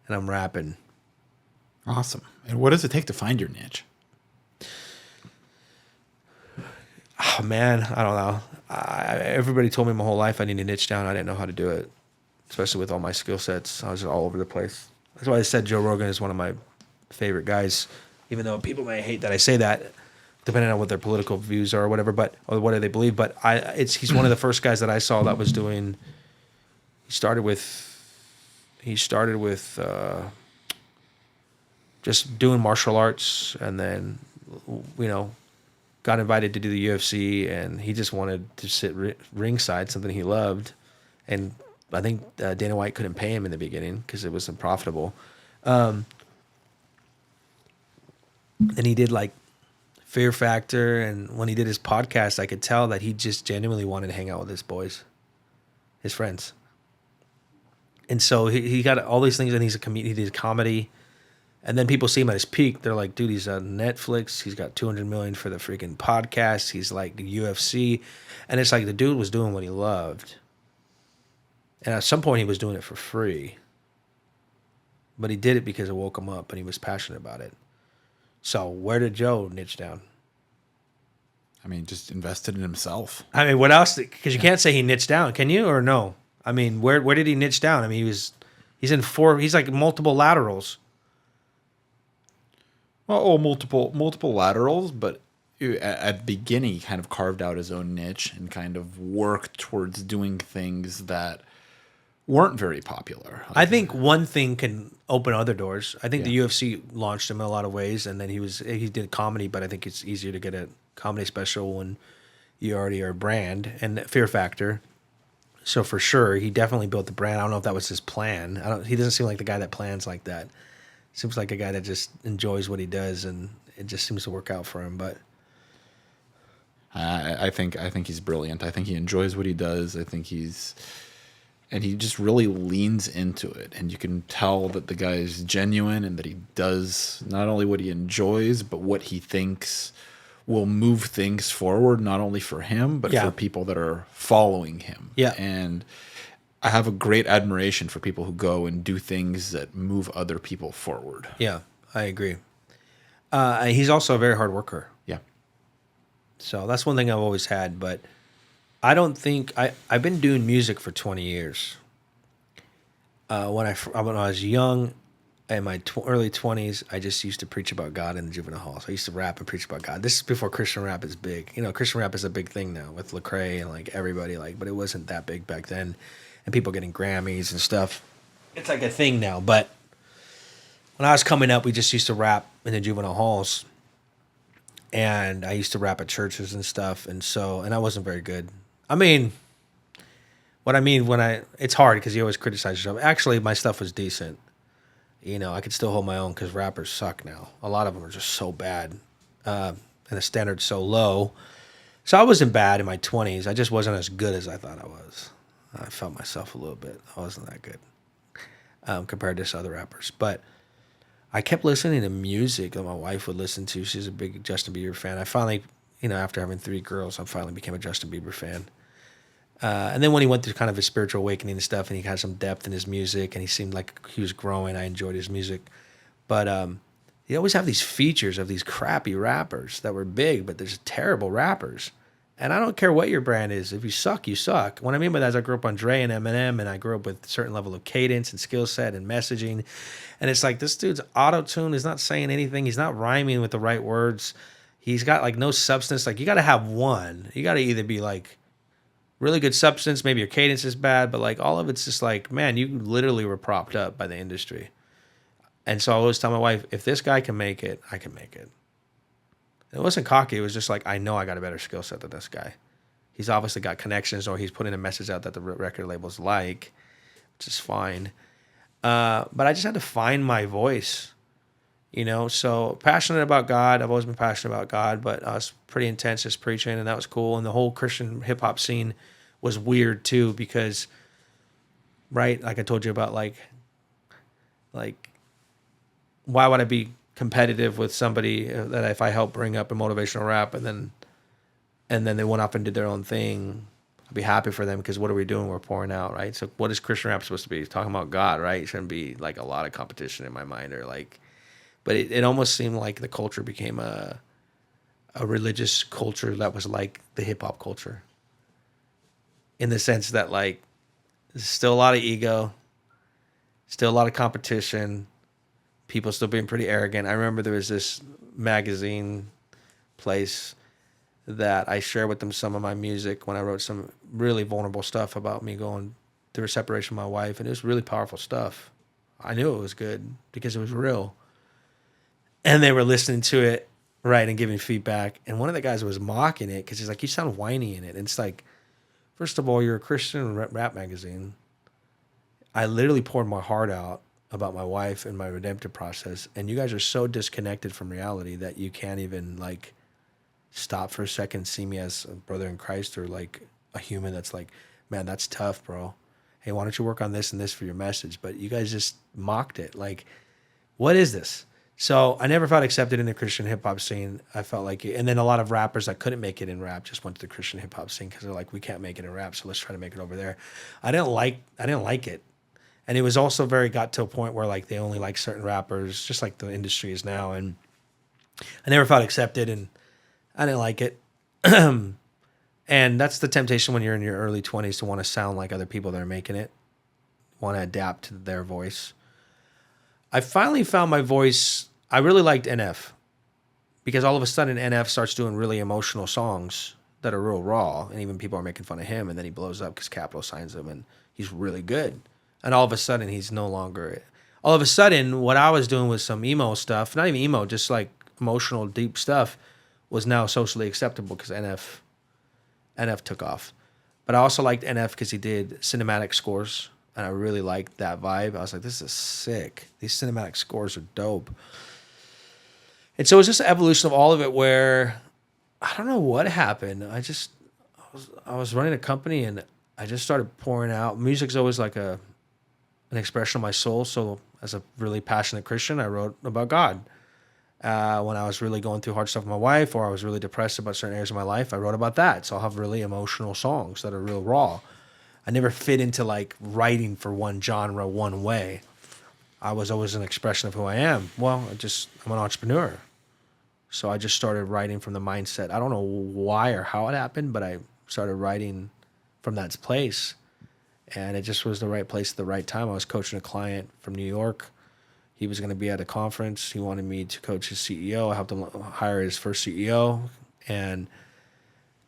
and I'm rapping. Awesome. And what does it take to find your niche? Oh, man, I don't know. Everybody told me my whole life I need to niche down. I didn't know how to do it, especially with all my skill sets. I was all over the place. That's why I said Joe Rogan is one of my favorite guys, even though people may hate that I say that, depending on what their political views are or whatever, or what do they believe. But he's one of the first guys that I saw that was doing. He started with just doing martial arts, and then, got invited to do the UFC, and he just wanted to sit ringside, something he loved. And I think Dana White couldn't pay him in the beginning because it wasn't profitable. And he did like Fear Factor, and when he did his podcast, I could tell that he just genuinely wanted to hang out with his boys, his friends. And so he got all these things, and he's a comedian. He did comedy. And then people see him at his peak. They're like, dude, he's on Netflix. He's got $200 million for the freaking podcast. He's like the UFC. And it's like the dude was doing what he loved. And at some point he was doing it for free. But he did it because it woke him up and he was passionate about it. So where did Joe niche down? I mean, just invested in himself. I mean, what else? Because you can't say he niched down, can you? Or no? I mean, where did he niche down? I mean, he's like multiple laterals. Well, multiple laterals, but at the beginning, he kind of carved out his own niche and kind of worked towards doing things that weren't very popular. I think one thing can open other doors. I think the UFC launched him in a lot of ways, and then he did comedy, but I think it's easier to get a comedy special when you already are a brand, and Fear Factor. So for sure, he definitely built the brand. I don't know if that was his plan. He doesn't seem like the guy that plans like that. Seems like a guy that just enjoys what he does, and it just seems to work out for him. But I think he's brilliant. I think he enjoys what he does. I think he just really leans into it, and you can tell that the guy is genuine and that he does not only what he enjoys, but what he thinks will move things forward, not only for him, but for people that are following him. Yeah. And I have a great admiration for people who go and do things that move other people forward. Yeah, I agree. He's also a very hard worker. Yeah. So that's one thing I've always had, but I don't think I've been doing music for 20 years. When I was young, in my early 20s, I just used to preach about God in the juvenile hall. So I used to rap and preach about God. This is before Christian rap is big. You know, Christian rap is a big thing now with Lecrae and like everybody like, but it wasn't that big back then, and people getting Grammys and stuff. It's like a thing now. But when I was coming up, we just used to rap in the juvenile halls, and I used to rap at churches and stuff. And I wasn't very good. I mean, it's hard because you always criticize yourself. Actually, my stuff was decent. You know, I could still hold my own because rappers suck now. A lot of them are just so bad, and the standard's so low. So I wasn't bad in my 20s. I just wasn't as good as I thought I was. I felt myself a little bit. I wasn't that good compared to other rappers. But I kept listening to music that my wife would listen to. She's a big Justin Bieber fan. I finally, after having 3 girls, I finally became a Justin Bieber fan. And then when he went through kind of his spiritual awakening and stuff, and he had some depth in his music, and he seemed like he was growing, I enjoyed his music. But he always have these features of these crappy rappers that were big, but there's terrible rappers. And I don't care what your brand is. If you suck, you suck. What I mean by that is I grew up on Dre and Eminem, and I grew up with a certain level of cadence and skill set and messaging. And it's like this dude's auto-tune is not saying anything. He's not rhyming with the right words. He's got like no substance. Like you got to have one. You got to either be like really good substance, maybe your cadence is bad, but like all of it's just like, man, you literally were propped up by the industry. And so I always tell my wife, if this guy can make it, I can make it. It wasn't cocky. It was just like, I know I got a better skill set than this guy. He's obviously got connections, or he's putting a message out that the record labels like, which is fine. But I just had to find my voice, So passionate about God. I've always been passionate about God, but I was pretty intense just preaching, and that was cool. And the whole Christian hip hop scene was weird too, because, right, like I told you about, like, why would I be competitive with somebody that if I help bring up a motivational rap and then they went off and did their own thing, I'd be happy for them, because what are we doing? We're pouring out, right? So what is Christian rap supposed to be? Talking about God, right? It shouldn't be like a lot of competition in my mind, or like, but it almost seemed like the culture became a religious culture that was like the hip hop culture, in the sense that like there's still a lot of ego, still a lot of competition, people still being pretty arrogant. I remember there was this magazine place that I shared with them some of my music when I wrote some really vulnerable stuff about me going through a separation with my wife, and it was really powerful stuff. I knew it was good because it was real. And they were listening to it, right, and giving feedback. And one of the guys was mocking it because he's like, you sound whiny in it. And it's like, first of all, you're a Christian rap magazine. I literally poured my heart out about my wife and my redemptive process, and you guys are so disconnected from reality that you can't even like stop for a second, see me as a brother in Christ, or like a human that's like, man, that's tough, bro. Hey, why don't you work on this and this for your message? But you guys just mocked it. Like, what is this? So I never felt accepted in the Christian hip hop scene. I felt like, and then a lot of rappers that couldn't make it in rap just went to the Christian hip hop scene because they're like, we can't make it in rap, so let's try to make it over there. I didn't like it. And it was also got to a point where like they only like certain rappers, just like the industry is now. And I never felt accepted, and I didn't like it. And that's the temptation when you're in your early 20s, to want to sound like other people that are making it, want to adapt to their voice. I finally found my voice. I really liked NF, because all of a sudden NF starts doing really emotional songs that are real raw, and even people are making fun of him, and then he blows up because Capitol signs him, and he's really good. And all of a sudden, he's no longer. All of a sudden, what I was doing with some emo stuff, not even emo, just like emotional, deep stuff, was now socially acceptable because NF took off. But I also liked NF because he did cinematic scores, and I really liked that vibe. I was like, this is sick. These cinematic scores are dope. And so it was just an evolution of all of it, where I don't know what happened. I was running a company, and I just started pouring out. Music's always like an expression of my soul. So as a really passionate Christian, I wrote about God. When I was really going through hard stuff with my wife, or I was really depressed about certain areas of my life, I wrote about that. So I'll have really emotional songs that are real raw. I never fit into like writing for one genre one way. I was always an expression of who I am. Well, I'm an entrepreneur. So I just started writing from the mindset. I don't know why or how it happened, but I started writing from that place. And it just was the right place at the right time. I was coaching a client from New York. He was going to be at a conference. He wanted me to coach his CEO. I helped him hire his first CEO. And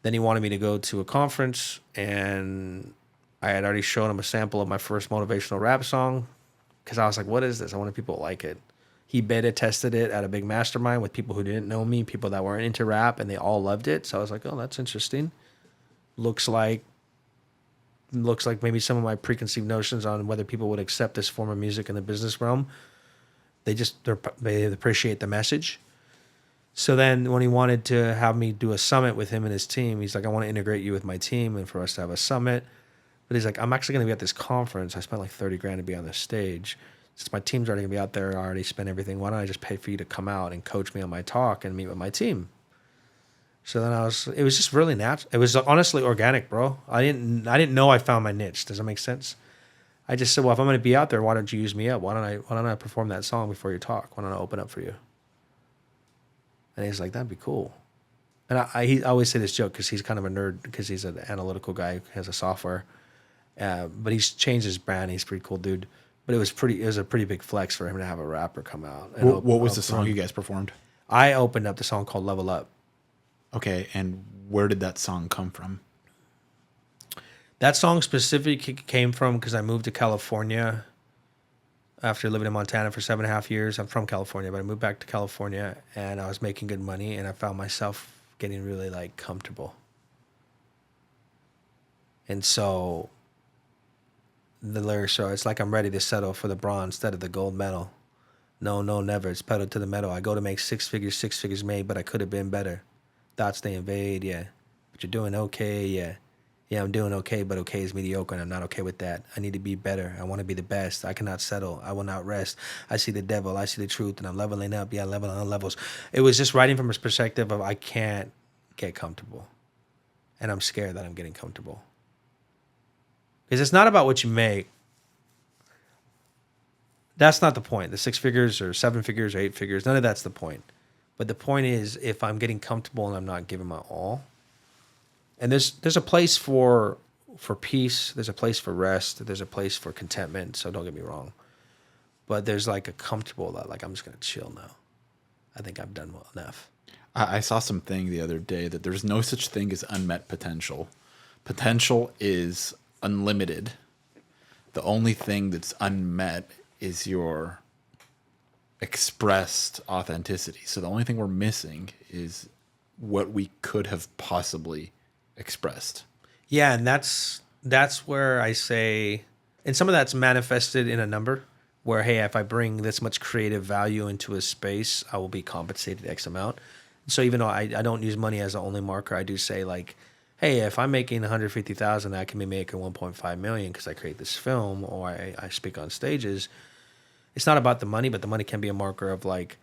then he wanted me to go to a conference. And I had already shown him a sample of my first motivational rap song because I was like, what is this? I wanted people to like it. He beta tested it at a big mastermind with people who didn't know me, people that weren't into rap, and they all loved it. So I was like, oh, that's interesting. Looks like maybe some of my preconceived notions on whether people would accept this form of music in the business realm. They appreciate the message. So then when he wanted to have me do a summit with him and his team, he's like, I want to integrate you with my team and for us to have a summit. But he's like, I'm actually going to be at this conference. I spent like 30 grand to be on this stage. Since my team's already going to be out there, I already spent everything. Why don't I just pay for you to come out and coach me on my talk and meet with my team? So then it was just really natural. It was honestly organic, bro. I didn't know I found my niche. Does that make sense? I just said, well, if I'm going to be out there, why don't you use me up? Why don't I perform that song before you talk? Why don't I open up for you? And he's like, that'd be cool. And I always say this joke because he's kind of a nerd because he's an analytical guy who has a software. But he's changed his brand. He's a pretty cool dude. But it was a pretty big flex for him to have a rapper come out. And What was the song you guys performed? I opened up the song called Level Up. Okay, and where did that song come from? That song specifically came from because I moved to California after living in Montana for 7.5 years. I'm from California, but I moved back to California and I was making good money and I found myself getting really like comfortable. And so the lyrics are, it's like I'm ready to settle for the bronze instead of the gold medal. No, never. It's pedal to the metal. I go to make six figures made, but I could have been better. Thoughts they invade, yeah. But you're doing okay, yeah. Yeah, I'm doing okay, but okay is mediocre, and I'm not okay with that. I need to be better. I want to be the best. I cannot settle. I will not rest. I see the devil. I see the truth, and I'm leveling up. Yeah, leveling on levels. It was just writing from a perspective of I can't get comfortable, and I'm scared that I'm getting comfortable. Because it's not about what you make. That's not the point. The 6 figures or 7 figures or 8 figures, none of that's the point. But the point is, if I'm getting comfortable and I'm not giving my all, and there's a place for peace, there's a place for rest, there's a place for contentment. So don't get me wrong, but there's like a comfortable that like I'm just gonna chill now. I think I've done well enough. I saw something the other day that there's no such thing as unmet potential. Potential is unlimited. The only thing that's unmet is your expressed authenticity. So the only thing we're missing is what we could have possibly expressed. Yeah, and that's where I say, and some of that's manifested in a number where, hey, if I bring this much creative value into a space, I will be compensated X amount. So even though I don't use money as the only marker, I do say like, hey, if I'm making 150,000, I can be making 1.5 million because I create this film or I speak on stages. It's not about the money, but the money can be a marker of like,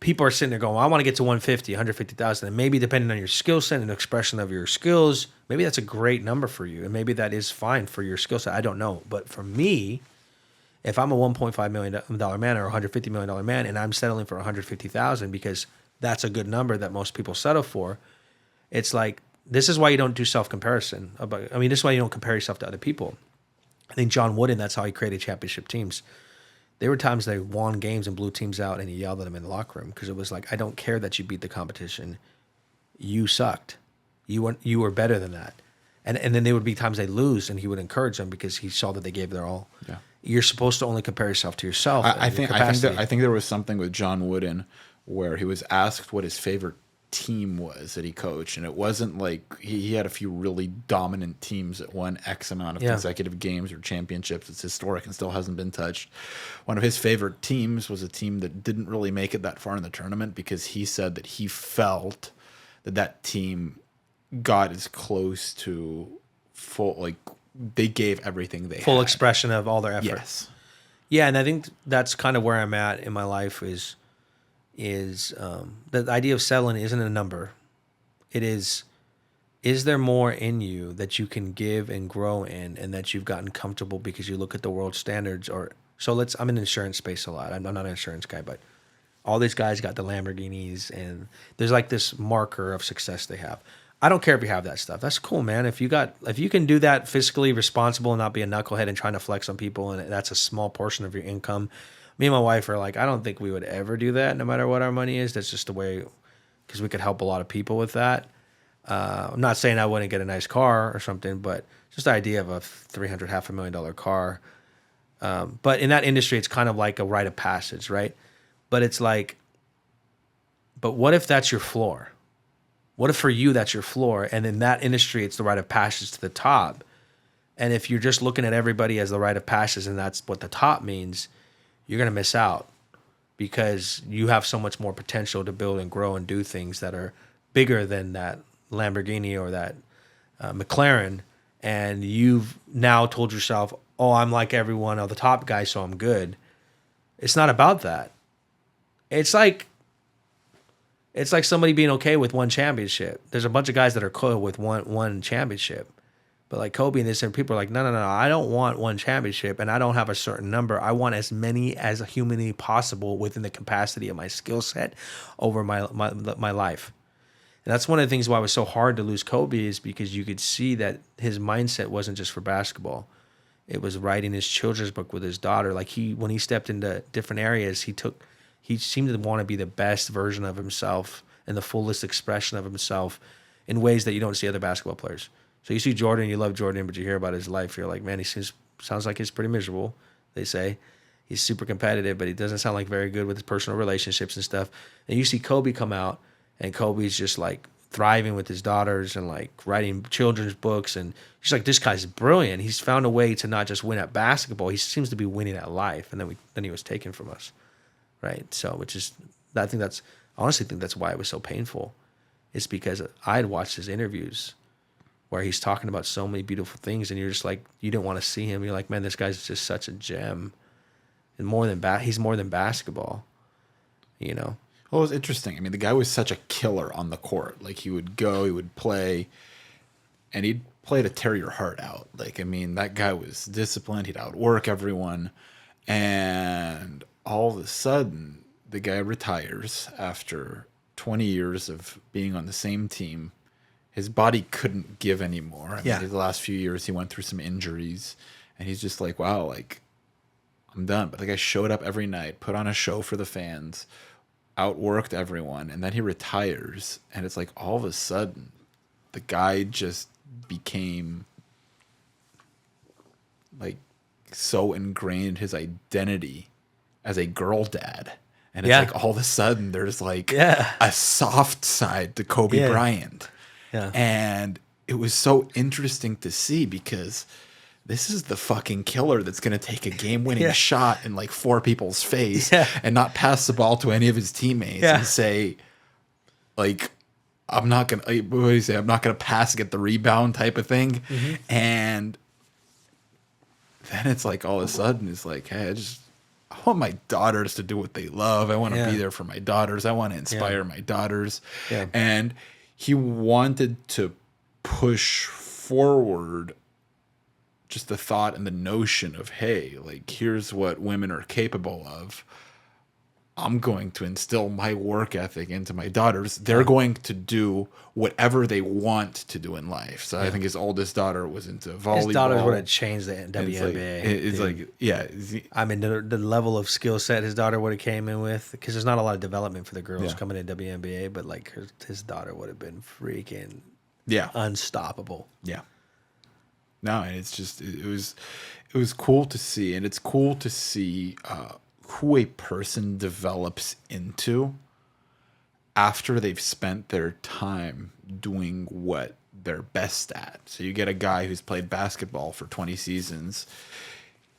people are sitting there going, well, I want to get to 150, 150,000. And maybe depending on your skill set and expression of your skills, maybe that's a great number for you. And maybe that is fine for your skill set. I don't know. But for me, if I'm a $1.5 million man or $150 million man and I'm settling for 150,000 because that's a good number that most people settle for, it's like, this is why you don't do self-comparison. This is why you don't compare yourself to other people. I think John Wooden, that's how he created championship teams. There were times they won games and blew teams out and he yelled at them in the locker room because it was like, I don't care that you beat the competition. You sucked. You were better than that. And then there would be times they lose and he would encourage them because he saw that they gave their all. Yeah. You're supposed to only compare yourself to yourself. I think there was something with John Wooden where he was asked what his favorite team was that he coached, and it wasn't like he had a few really dominant teams that won X amount of consecutive games or championships. It's historic and still hasn't been touched. One of his favorite teams was a team that didn't really make it that far in the tournament because he said that he felt that team got as close to full, like they gave everything they full had. Expression of all their effort. Yes. Yeah, and I think that's kind of where I'm at in my life is the idea of settling isn't a number. It is there more in you that you can give and grow in and that you've gotten comfortable because you look at the world standards I'm in the insurance space a lot. I'm not an insurance guy, but all these guys got the Lamborghinis and there's like this marker of success they have. I don't care if you have that stuff. That's cool, man. If you can do that fiscally responsible and not be a knucklehead and trying to flex on people, and that's a small portion of your income. Me and my wife are like, I don't think we would ever do that, no matter what our money is. That's just the way, because we could help a lot of people with that. I'm not saying I wouldn't get a nice car or something, but just the idea of a $300,500 car. But in that industry, it's kind of like a rite of passage, right? But it's like, but what if that's your floor? What if for you that's your floor, and in that industry it's the rite of passage to the top? And if you're just looking at everybody as the rite of passage and that's what the top means, you're gonna miss out, because you have so much more potential to build and grow and do things that are bigger than that Lamborghini or that McLaren. And you've now told yourself, oh, I'm like everyone of the top guy, so I'm good. It's not about that. It's like somebody being okay with one championship. There's a bunch of guys that are cool with one championship. But like Kobe and this, and people are like, no, I don't want one championship, and I don't have a certain number. I want as many as humanly possible within the capacity of my skill set over my life. And that's one of the things why it was so hard to lose Kobe, is because you could see that his mindset wasn't just for basketball. It was writing his children's book with his daughter. Like when he stepped into different areas, he seemed to want to be the best version of himself and the fullest expression of himself in ways that you don't see other basketball players. So you see Jordan, you love Jordan, but you hear about his life, you're like, man, sounds like he's pretty miserable, they say. He's super competitive, but he doesn't sound like very good with his personal relationships and stuff. And you see Kobe come out, and Kobe's just like thriving with his daughters and like writing children's books. And he's like, this guy's brilliant. He's found a way to not just win at basketball, he seems to be winning at life. And then he was taken from us. Right. So, I honestly think that's why it was so painful. It's because I had watched his interviews where he's talking about so many beautiful things, and you're just like, you didn't want to see him. You're like, man, this guy's just such a gem, and he's more than basketball, you know? Well, it was interesting. I mean, the guy was such a killer on the court. Like, he would go, he would play, and he'd play to tear your heart out. Like, I mean, that guy was disciplined. He'd outwork everyone. And all of a sudden, the guy retires after 20 years of being on the same team. His body couldn't give anymore. I mean, the last few years, he went through some injuries. And he's just like, wow, like, I'm done. But the guy showed up every night, put on a show for the fans, outworked everyone, and then he retires. And it's like, all of a sudden, the guy just became like so ingrained his identity as a girl dad. And it's like, all of a sudden there's like a soft side to Kobe Bryant. Yeah. And it was so interesting to see, because this is the fucking killer that's going to take a game-winning shot in like 4 people's face and not pass the ball to any of his teammates and say, like, I'm not going to, what do you say? I'm not going to pass, get the rebound type of thing. Mm-hmm. And then it's like, all of a sudden it's like, hey, I want my daughters to do what they love. I want to be there for my daughters. I want to inspire my daughters. Yeah. And he wanted to push forward just the thought and the notion of, hey, like, here's what women are capable of. I'm going to instill my work ethic into my daughters. They're going to do whatever they want to do in life. So I think his oldest daughter was into volleyball. His daughters would have changed the WNBA. It's like, I mean, the level of skill set his daughter would have came in with, because there's not a lot of development for the girls coming in WNBA, but like his daughter would have been freaking unstoppable. Yeah. No, and it's just, it was cool to see. And it's cool to see who a person develops into after they've spent their time doing what they're best at. So you get a guy who's played basketball for 20 seasons.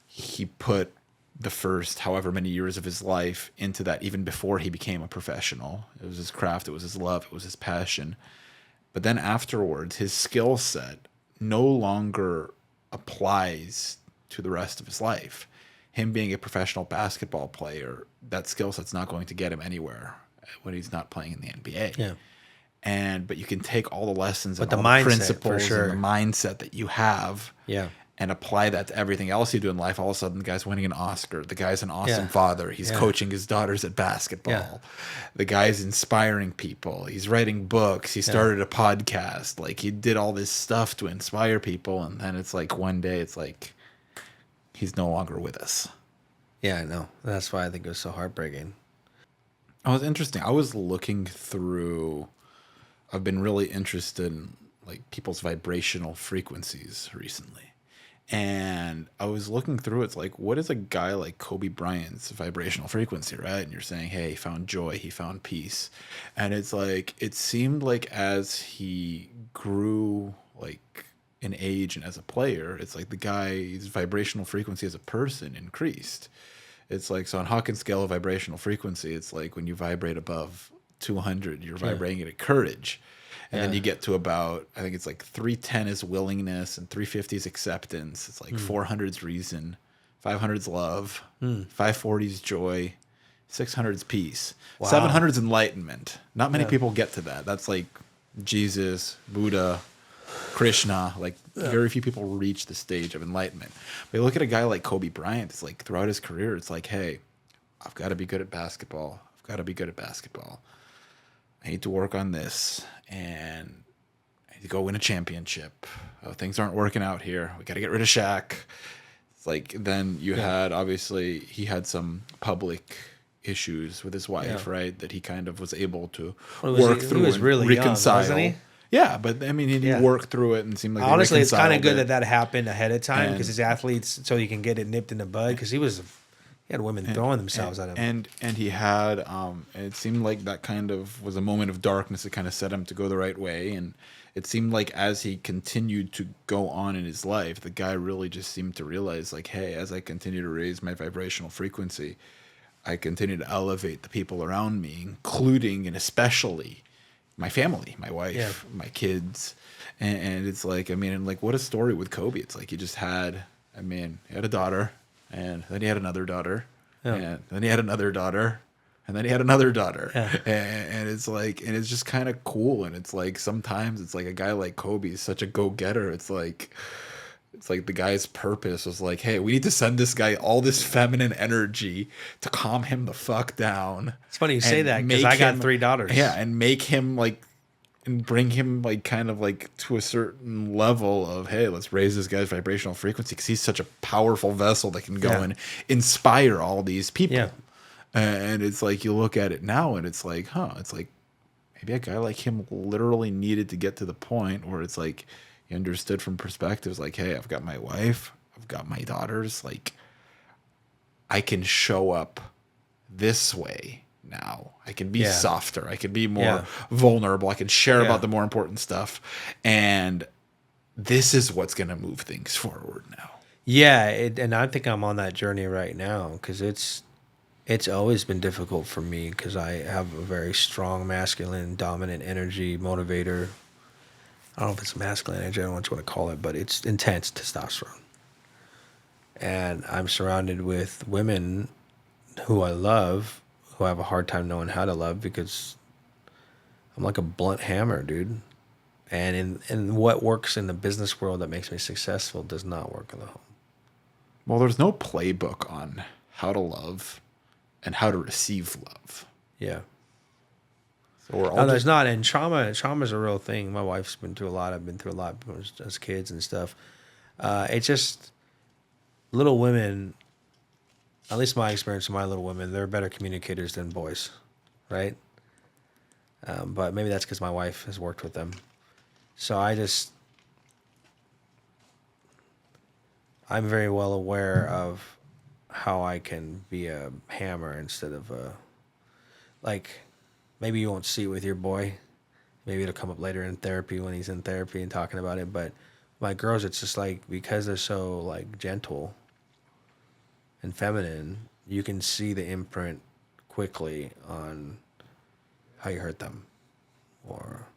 He put the first however many years of his life into that, even before he became a professional. It was his craft, it was his love, it was his passion. But then afterwards, his skill set no longer applies to the rest of his life. Him being a professional basketball player, that skill set's not going to get him anywhere when he's not playing in the NBA. Yeah. But you can take all the lessons and all the principles and the mindset that you have and apply that to everything else you do in life, all of a sudden the guy's winning an Oscar. The guy's an awesome Yeah. father. He's Yeah. coaching his daughters at basketball. Yeah. The guy's inspiring people. He's writing books. He started a podcast. Like, he did all this stuff to inspire people. And then it's like one day it's like he's no longer with us. Yeah, I know. That's why I think it was so heartbreaking. It was interesting. I was looking through, I've been really interested in like people's vibrational frequencies recently. And I was looking through, it's like, what is a guy like Kobe Bryant's vibrational frequency, right? And you're saying, hey, he found joy, he found peace. And it's like, it seemed like as he grew like in age and as a player, it's like the guy's vibrational frequency as a person increased. It's like, so on Hawkins' scale of vibrational frequency, it's like when you vibrate above 200, you're vibrating at courage. And then you get to about, I think it's like 310 is willingness and 350 is acceptance. It's like 400 is reason, 500 is love, 540 is joy, 600 is peace, 700 is enlightenment. Not many people get to that. That's like Jesus, Buddha, Krishna. Like very few people reach the stage of enlightenment. But you look at a guy like Kobe Bryant. It's like throughout his career, it's like, hey, I've got to be good at basketball. I've got to be good at basketball. I need to work on this, and I need to go win a championship. Oh, things aren't working out here. We got to get rid of Shaq. It's like, then you had, obviously, he had some public issues with his wife, right? That he kind of was able to work through He was and really reconcile. young, wasn't he? Yeah, but I mean, he worked through it and seemed like Honestly, it's kind of reconciled good it. that happened ahead of time because And- his athletes, so you can get it nipped in the bud. Because he had women throwing themselves at him. And he had it seemed like that kind of was a moment of darkness that kind of set him to go the right way. And it seemed like as he continued to go on in his life, the guy really just seemed to realize, like, hey, as I continue to raise my vibrational frequency, I continue to elevate the people around me, including and especially my family, my wife, my kids. And it's like, I mean, and like, what a story with Kobe. It's like he just had, I mean, he had a daughter, and then he had another daughter, and then he had another daughter, and then he had another daughter. And it's like, and it's just kind of cool. And it's like, sometimes it's like a guy like Kobe is such a go-getter. It's like the guy's purpose was like, hey, we need to send this guy all this feminine energy to calm him the fuck down. It's funny you say and that because make I got him- 3 daughters. Yeah, and make him like, and bring him like kind of like to a certain level of, hey, let's raise this guy's vibrational frequency because he's such a powerful vessel that can go and inspire all these people. Yeah. And it's like, you look at it now and it's like, it's like maybe a guy like him literally needed to get to the point where it's like he understood from perspectives like, hey, I've got my wife, I've got my daughters, like I can show up this way now. I can be softer. I can be more vulnerable. I can share about the more important stuff. And this is what's going to move things forward now. Yeah, and I think I'm on that journey right now because it's always been difficult for me because I have a very strong masculine, dominant energy, motivator. I don't know if it's masculine energy, I don't know what you want to call it, but it's intense testosterone. And I'm surrounded with women who I love, who have a hard time knowing how to love because I'm like a blunt hammer, dude. And in what works in the business world that makes me successful does not work in the home. Well, there's no playbook on how to love and how to receive love. Yeah. So we're all No, there's not. And trauma's a real thing. My wife's been through a lot. I've been through a lot as kids and stuff. It's just little women, at least my experience with my little women, they're better communicators than boys, right? But maybe that's because my wife has worked with them. So I'm very well aware of how I can be a hammer instead of like, maybe you won't see it with your boy. Maybe it'll come up later in therapy when he's in therapy and talking about it. But my girls, it's just like, because they're so like gentle and feminine, you can see the imprint quickly on how you hurt them. Or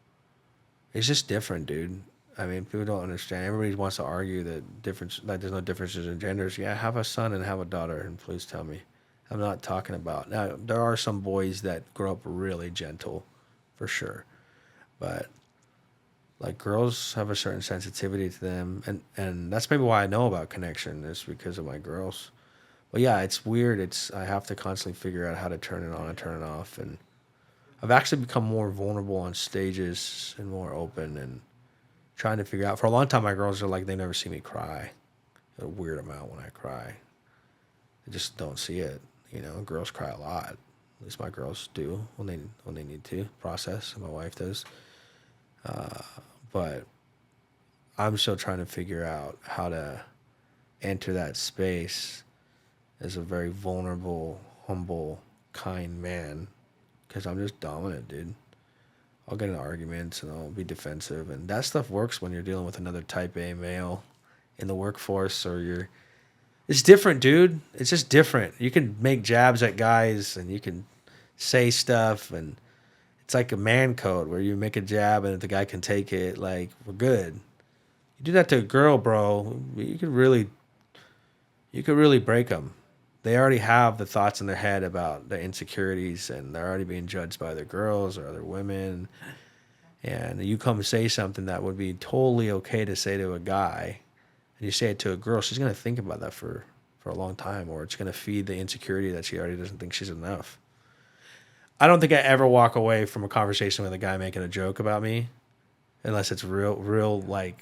it's just different, dude. I mean, people don't understand. Everybody wants to argue that there's no differences in genders. Yeah, have a son and have a daughter, and please tell me. I'm not talking about. Now, there are some boys that grow up really gentle, for sure. But Like girls have a certain sensitivity to them, and that's maybe why I know about connection is because of my girls. But yeah, it's weird. I have to constantly figure out how to turn it on and turn it off, and I've actually become more vulnerable on stages and more open and trying to figure out. For a long time, my girls are like they never see me cry, a weird amount when I cry. They just don't see it. You know, girls cry a lot. At least my girls do when they need to process, and my wife does. But I'm still trying to figure out how to enter that space as a very vulnerable, humble, kind man. Because I'm just dominant, dude. I'll get in arguments and I'll be defensive. And that stuff works when you're dealing with another type A male in the workforce or you're. It's different, dude. It's just different. You can make jabs at guys and you can say stuff and it's like a man code where you make a jab and if the guy can take it, like, we're good. You do that to a girl, bro, you could really break them. They already have the thoughts in their head about their insecurities and they're already being judged by other girls or other women. And you come say something that would be totally okay to say to a guy and you say it to a girl, she's going to think about that for a long time or it's going to feed the insecurity that she already doesn't think she's enough. I don't think I ever walk away from a conversation with a guy making a joke about me unless it's unless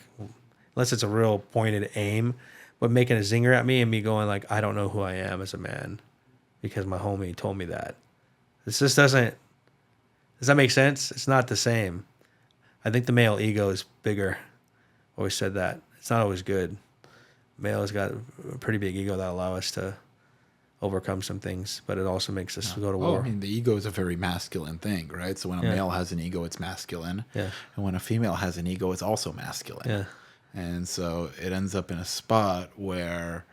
it's a real pointed aim, but making a zinger at me and me going like, I don't know who I am as a man because my homie told me that. This just doesn't, does that make sense? It's not the same. I think the male ego is bigger. Always said that. It's not always good. Male's got a pretty big ego that allow us to overcome some things, but it also makes us go to war. I mean, the ego is a very masculine thing, right? So when a male has an ego, it's masculine. Yeah. And when a female has an ego, it's also masculine. Yeah. And so it ends up in a spot where,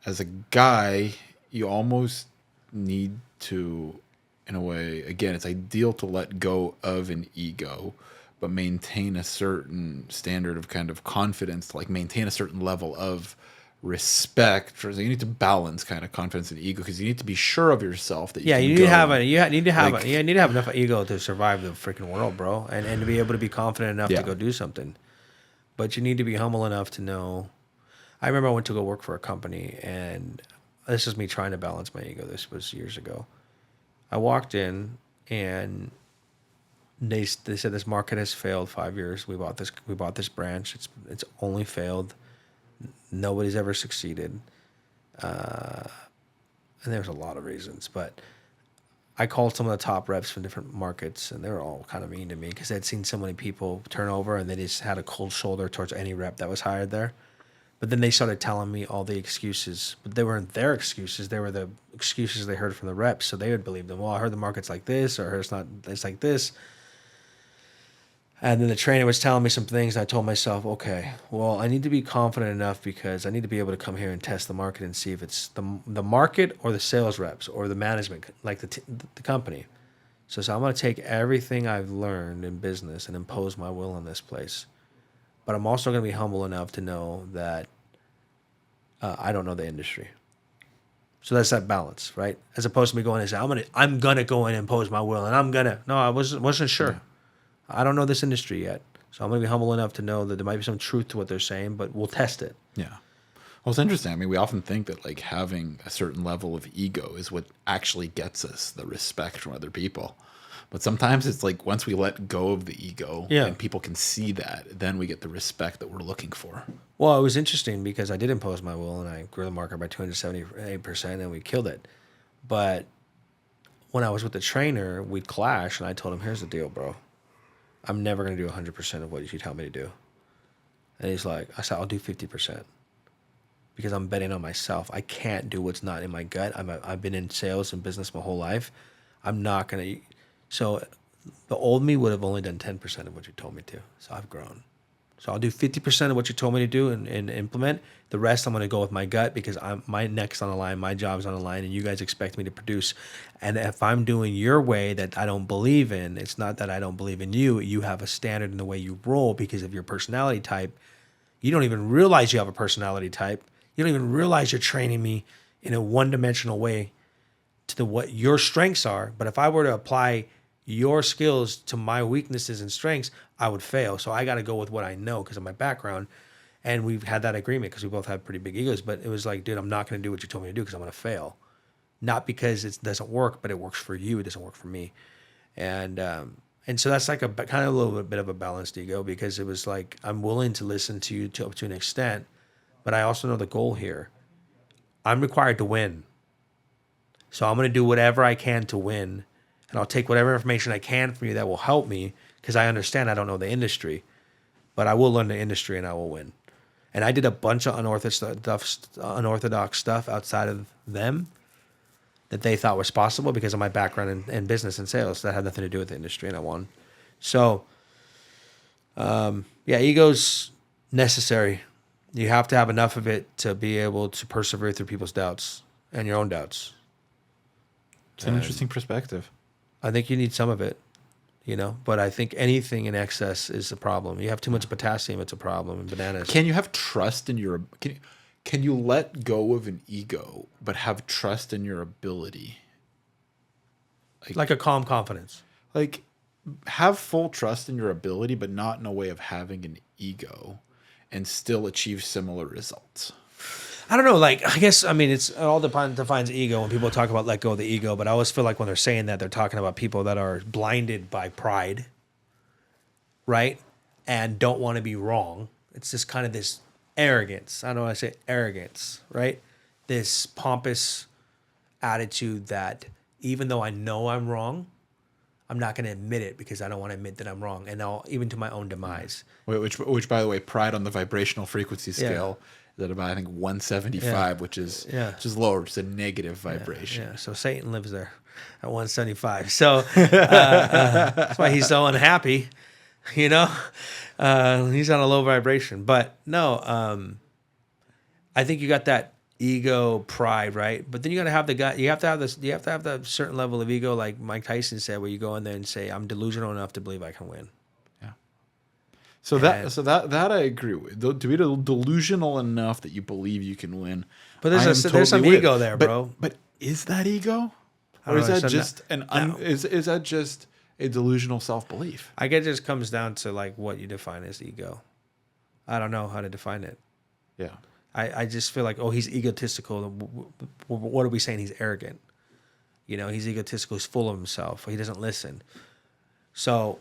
as a guy, you almost need to, in a way, again, it's ideal to let go of an ego, but maintain a certain standard of kind of confidence, like maintain a certain level of respect. So you need to balance kind of confidence and ego because you need to be sure of yourself that you can you need go. to have you need to have enough ego to survive the freaking world, bro, and to be able to be confident enough to go do something. But you need to be humble enough to know. I remember I went to go work for a company, and this is me trying to balance my ego. This was years ago. I walked in, and they said this market has failed 5 years. We bought this branch. It's only failed. Nobody's ever succeeded. And there's a lot of reasons, but I called some of the top reps from different markets, and they were all kind of mean to me because they'd seen so many people turn over, and they just had a cold shoulder towards any rep that was hired there. But then they started telling me all the excuses, but they weren't their excuses. They were the excuses they heard from the reps, so they would believe them. Well, I heard the market's like this, or it's like this. And then the trainer was telling me some things. And I told myself, okay, well, I need to be confident enough because I need to be able to come here and test the market and see if it's the market or the sales reps or the management, like the company. So I'm going to take everything I've learned in business and impose my will on this place. But I'm also going to be humble enough to know that I don't know the industry. So that's that balance, right? As opposed to me going and saying, I'm gonna go and impose my will, and no, I wasn't sure. Yeah. I don't know this industry yet, so I'm gonna be humble enough to know that there might be some truth to what they're saying, but we'll test it. Yeah. Well, it's interesting. I mean, we often think that like having a certain level of ego is what actually gets us the respect from other people. But sometimes it's like once we let go of the ego and people can see that, then we get the respect that we're looking for. Well, it was interesting because I did impose my will and I grew the market by 278% and we killed it. But when I was with the trainer, we'd clash and I told him, here's the deal, bro. I'm never going to do 100% of what you tell me to do. And he's like, I said, I'll do 50%. Because I'm betting on myself. I can't do what's not in my gut. I've been in sales and business my whole life. I'm not going to. So the old me would have only done 10% of what you told me to. So I've grown. So I'll do 50% of what you told me to do and implement. The rest I'm going to go with my gut because my neck's on the line, my job's on the line, and you guys expect me to produce. And if I'm doing your way that I don't believe in, it's not that I don't believe in you. You have a standard in the way you roll because of your personality type. You don't even realize you have a personality type. You don't even realize you're training me in a one-dimensional way to what your strengths are. But if I were to apply your skills to my weaknesses and strengths, I would fail. So I got to go with what I know because of my background. And we've had that agreement because we both had pretty big egos. But it was like, dude, I'm not going to do what you told me to do because I'm going to fail. Not because it doesn't work, but it works for you. It doesn't work for me. And so that's like a kind of a little bit of a balanced ego, because it was like, I'm willing to listen to you to an extent, but I also know the goal here. I'm required to win. So I'm going to do whatever I can to win. And I'll take whatever information I can from you that will help me, because I understand I don't know the industry, but I will learn the industry and I will win. And I did a bunch of unorthodox stuff outside of them that they thought was possible because of my background in business and sales that had nothing to do with the industry, and I won. So, yeah, ego's necessary. You have to have enough of it to be able to persevere through people's doubts and your own doubts. It's an interesting perspective. I think you need some of it, but I think anything in excess is a problem. You have too much potassium, it's a problem, and bananas. Can you have trust in your... Can you let go of an ego, but have trust in your ability? Like a calm confidence. Like, have full trust in your ability, but not in a way of having an ego, and still achieve similar results. I don't know. Like, I guess, it all defines ego when people talk about let go of the ego, but I always feel like when they're saying that, they're talking about people that are blinded by pride, right? And don't want to be wrong. It's just kind of this arrogance. I don't want to say arrogance, right? This pompous attitude that even though I know I'm wrong, I'm not going to admit it because I don't want to admit that I'm wrong, and even to my own demise. Which, by the way, pride on the vibrational frequency scale is at about, I think, 175, which is lower. It's a negative vibration. Yeah. So Satan lives there at 175. So that's why he's so unhappy. He's on a low vibration. But no, I think you got that ego pride, right? But then you got to have the guy. You have to have this. You have to have that certain level of ego, like Mike Tyson said, where you go in there and say, "I'm delusional enough to believe I can win." Yeah. So that I agree with. To be delusional enough that you believe you can win. But there's some ego there, bro. But is that ego, or is that just is that just a delusional self-belief? I guess it just comes down to like what you define as ego. I don't know how to define it. Yeah. I just feel like, he's egotistical. What are we saying? He's arrogant. He's egotistical. He's full of himself. He doesn't listen. So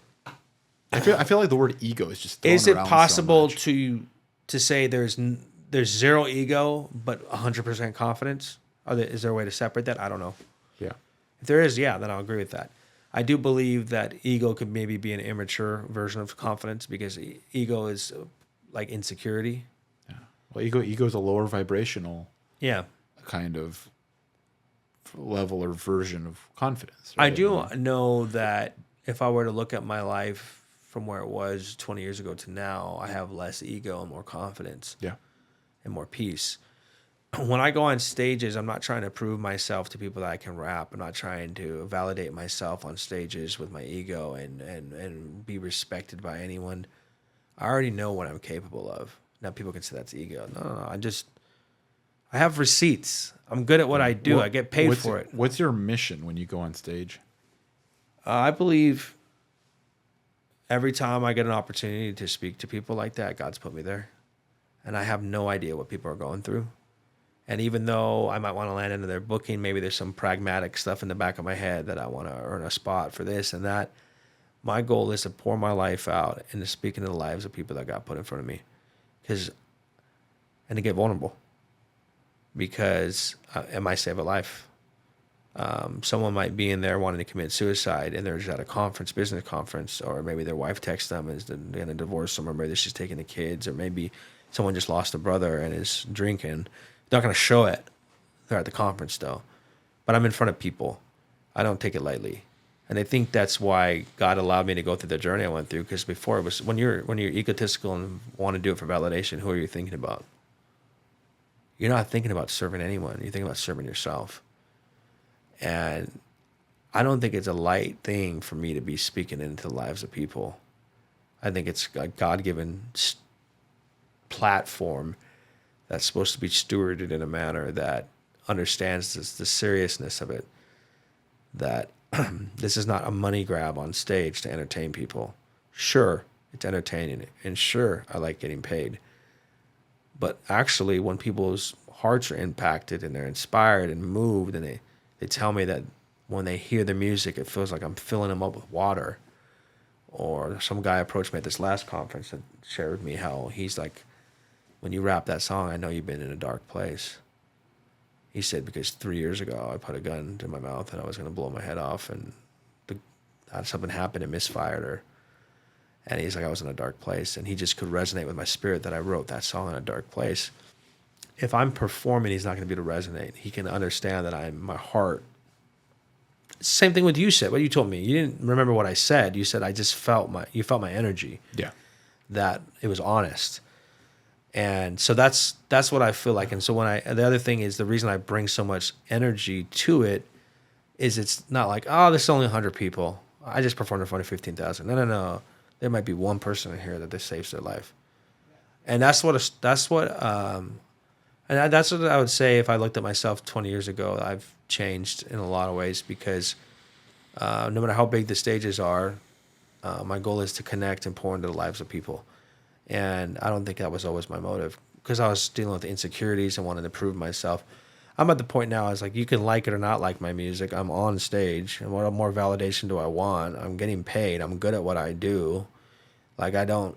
I feel like the word ego is just thrown is it around possible so much. to say there's zero ego but 100% confidence? Is there a way to separate that? I don't know. Yeah. If there is, then I'll agree with that. I do believe that ego could maybe be an immature version of confidence, because ego is like insecurity. Well, ego is a lower vibrational Yeah. kind of level or version of confidence. Right? I do know that if I were to look at my life from where it was 20 years ago to now, I have less ego and more confidence. Yeah. And more peace. When I go on stages, I'm not trying to prove myself to people that I can rap. I'm not trying to validate myself on stages with my ego and be respected by anyone. I already know what I'm capable of. Now people can say that's ego. No. I have receipts. I'm good at what I do. I get paid for it. What's your mission when you go on stage? I believe every time I get an opportunity to speak to people like that, God's put me there. And I have no idea what people are going through. And even though I might want to land into their booking, maybe there's some pragmatic stuff in the back of my head that I want to earn a spot for this and that. My goal is to pour my life out and to speak into the lives of people that got put in front of me. And to get vulnerable, because it might save a life. Someone might be in there wanting to commit suicide, and they're just at a business conference, or maybe their wife texts them and is going to divorce them, or maybe she's taking the kids, or maybe someone just lost a brother and is drinking. They're not going to show it. They're at the conference though. But I'm in front of people. I don't take it lightly. And I think that's why God allowed me to go through the journey I went through. Because before, it was when you're egotistical and want to do it for validation, who are you thinking about? You're not thinking about serving anyone. You're thinking about serving yourself. And I don't think it's a light thing for me to be speaking into the lives of people. I think it's a God-given platform that's supposed to be stewarded in a manner that understands the seriousness of it. That this is not a money grab on stage to entertain people. Sure, it's entertaining, and sure, I like getting paid. But actually, when people's hearts are impacted and they're inspired and moved, and they tell me that when they hear the music, it feels like I'm filling them up with water. Or some guy approached me at this last conference and shared with me how he's like, when you rap that song, I know you've been in a dark place. He said, because 3 years ago, I put a gun to my mouth and I was going to blow my head off, and something happened and misfired her. And he's like, I was in a dark place. And he just could resonate with my spirit that I wrote that song in a dark place. If I'm performing, he's not going to be able to resonate. He can understand that my heart. Same thing with you said. What you told me. You didn't remember what I said. You said, you felt my energy. Yeah. That it was honest. And so that's what I feel like. And so the other thing is, the reason I bring so much energy to it is it's not like, oh, there's only 100 people. I just performed in front of 15,000. No. There might be one person in here that this saves their life. And that's what I would say. If I looked at myself 20 years ago, I've changed in a lot of ways, because no matter how big the stages are, my goal is to connect and pour into the lives of people. And I don't think that was always my motive, because I was dealing with insecurities and wanting to prove myself. I'm at the point now, it's like, you can like it or not like my music. I'm on stage, and what more validation do I want? I'm getting paid. I'm good at what I do. Like, I got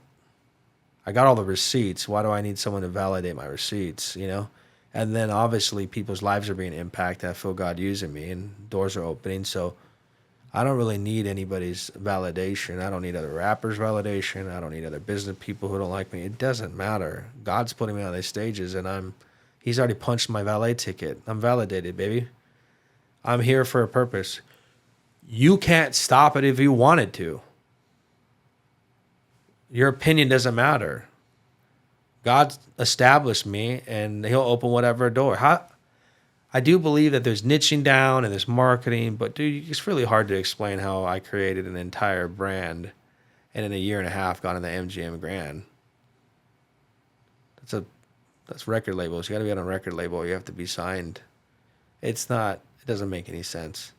all the receipts. Why do I need someone to validate my receipts, you know? And then obviously people's lives are being impacted. I feel God using me, and doors are opening. So I don't really need anybody's validation. I don't need other rappers' validation. I don't need other business people who don't like me. It doesn't matter. God's putting me on these stages, and He's already punched my valet ticket. I'm validated, baby. I'm here for a purpose. You can't stop it if you wanted to. Your opinion doesn't matter. God established me, and He'll open whatever door. I do believe that there's niching down and there's marketing, but dude, it's really hard to explain how I created an entire brand and in a year and a half got in the MGM Grand. That's record labels. You got to be on a record label. You have to be signed. It doesn't make any sense,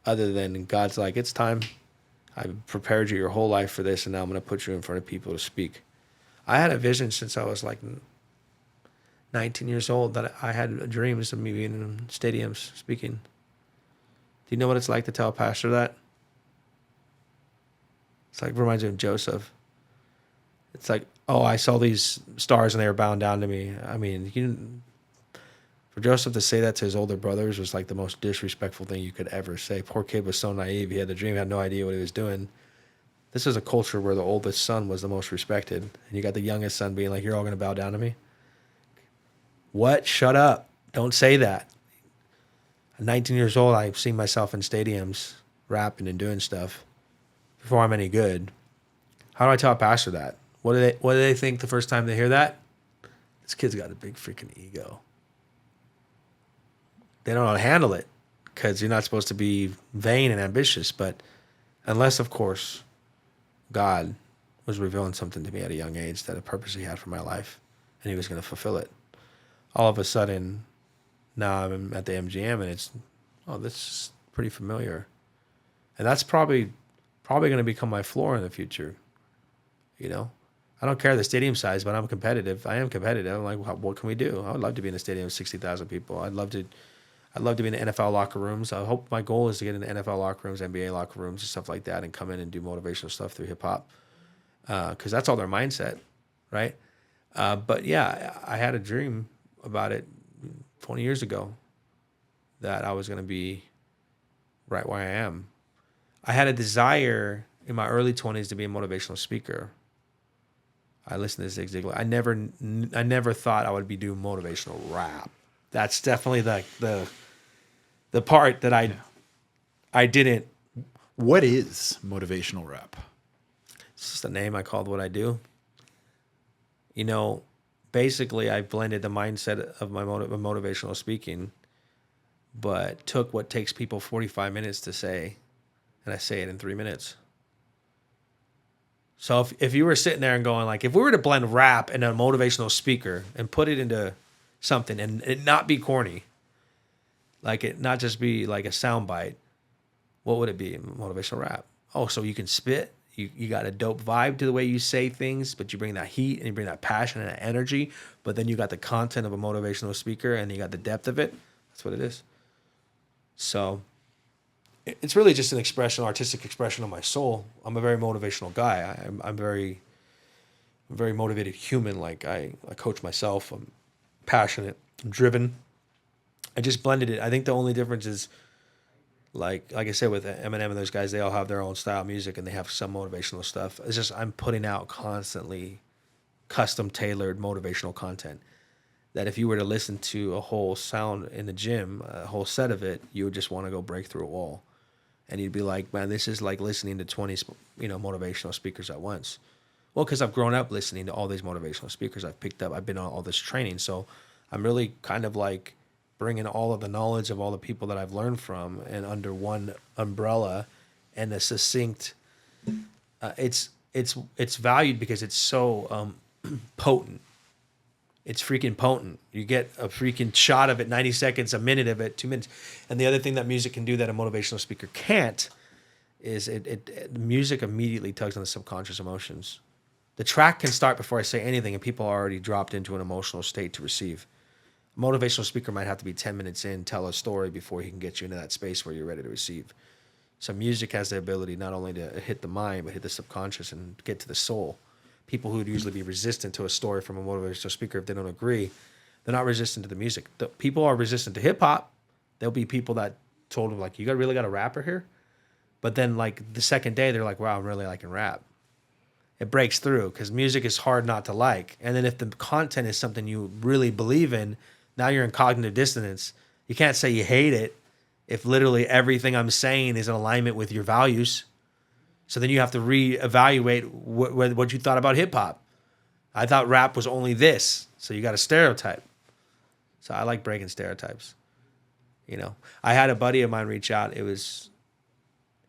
other than God's like, it's time. I've prepared you your whole life for this, and now I'm going to put you in front of people to speak. I had a vision since I was like 19 years old that I had dreams of me being in stadiums speaking. Do you know what it's like to tell a pastor that? It's like, reminds me of Joseph. It's like, oh, I saw these stars and they were bowing down to me. I mean, for Joseph to say that to his older brothers was like the most disrespectful thing you could ever say. Poor kid was so naive. He had the dream, had no idea what he was doing. This is a culture where the oldest son was the most respected. And you got the youngest son being like, you're all going to bow down to me? What? Shut up. Don't say that. At 19 years old, I've seen myself in stadiums rapping and doing stuff before I'm any good. How do I tell a pastor that? What do they think the first time they hear that? This kid's got a big freaking ego. They don't know how to handle it, because you're not supposed to be vain and ambitious. But unless, of course, God was revealing something to me at a young age, that a purpose He had for my life, and He was going to fulfill it. All of a sudden, now I'm at the MGM, and this is pretty familiar. And that's probably going to become my floor in the future. You know, I don't care the stadium size, but I'm competitive. I am competitive. I'm like, what can we do? I would love to be in a stadium of 60,000 people. I'd love to be in the NFL locker rooms. I hope my goal is to get in the NFL locker rooms, NBA locker rooms, and stuff like that, and come in and do motivational stuff through hip hop, because that's all their mindset, right? But yeah, I had a dream about it 20 years ago that I was going to be right where I am. I had a desire in my early 20s to be a motivational speaker. I listened to Zig Ziglar. I never thought I would be doing motivational rap. That's definitely the part that I didn't. What is motivational rap? It's just a name I called what I do. You know, basically I blended the mindset of my motivational speaking, but took what takes people 45 minutes to say, and I say it in 3 minutes. So if you were sitting there and going like, if we were to blend rap and a motivational speaker and put it into something and it not be corny, like it not just be like a soundbite, What would it be? Motivational rap. Oh, so you can spit. You got a dope vibe to the way you say things, but you bring that heat and you bring that passion and that energy. But then you got the content of a motivational speaker and you got the depth of it. That's what it is. So it's really just an expression, artistic expression of my soul. I'm a very motivational guy. I'm very motivated human. Like I coach myself. I'm passionate. I'm driven. I just blended it. I think the only difference is like I said with Eminem and those guys, they all have their own style of music and they have some motivational stuff. It's just I'm putting out constantly custom tailored motivational content that if you were to listen to a whole sound in the gym, a whole set of it, you would just want to go break through a wall. And you'd be like, man, this is like listening to 20, motivational speakers at once. Well, because I've grown up listening to all these motivational speakers I've picked up. I've been on all this training. So I'm really kind of like bringing all of the knowledge of all the people that I've learned from and under one umbrella and a succinct, it's valued because it's so potent. It's freaking potent. You get a freaking shot of it, 90 seconds, a minute of it, 2 minutes. And the other thing that music can do that a motivational speaker can't is music immediately tugs on the subconscious emotions. The track can start before I say anything and people are already dropped into an emotional state to receive. A motivational speaker might have to be 10 minutes in, tell a story before he can get you into that space where you're ready to receive. So music has the ability not only to hit the mind, but hit the subconscious and get to the soul. People who would usually be resistant to a story from a motivational speaker, if they don't agree, they're not resistant to the music. The people are resistant to hip hop. There'll be people that told them like, you really got a rapper here? But then like the second day, they're like, wow, I'm really liking rap. It breaks through because music is hard not to like. And then if the content is something you really believe in, now you're in cognitive dissonance. You can't say you hate it if literally everything I'm saying is in alignment with your values. So then you have to reevaluate what you thought about hip hop. I thought rap was only this. So you got a stereotype. So I like breaking stereotypes. I had a buddy of mine reach out. He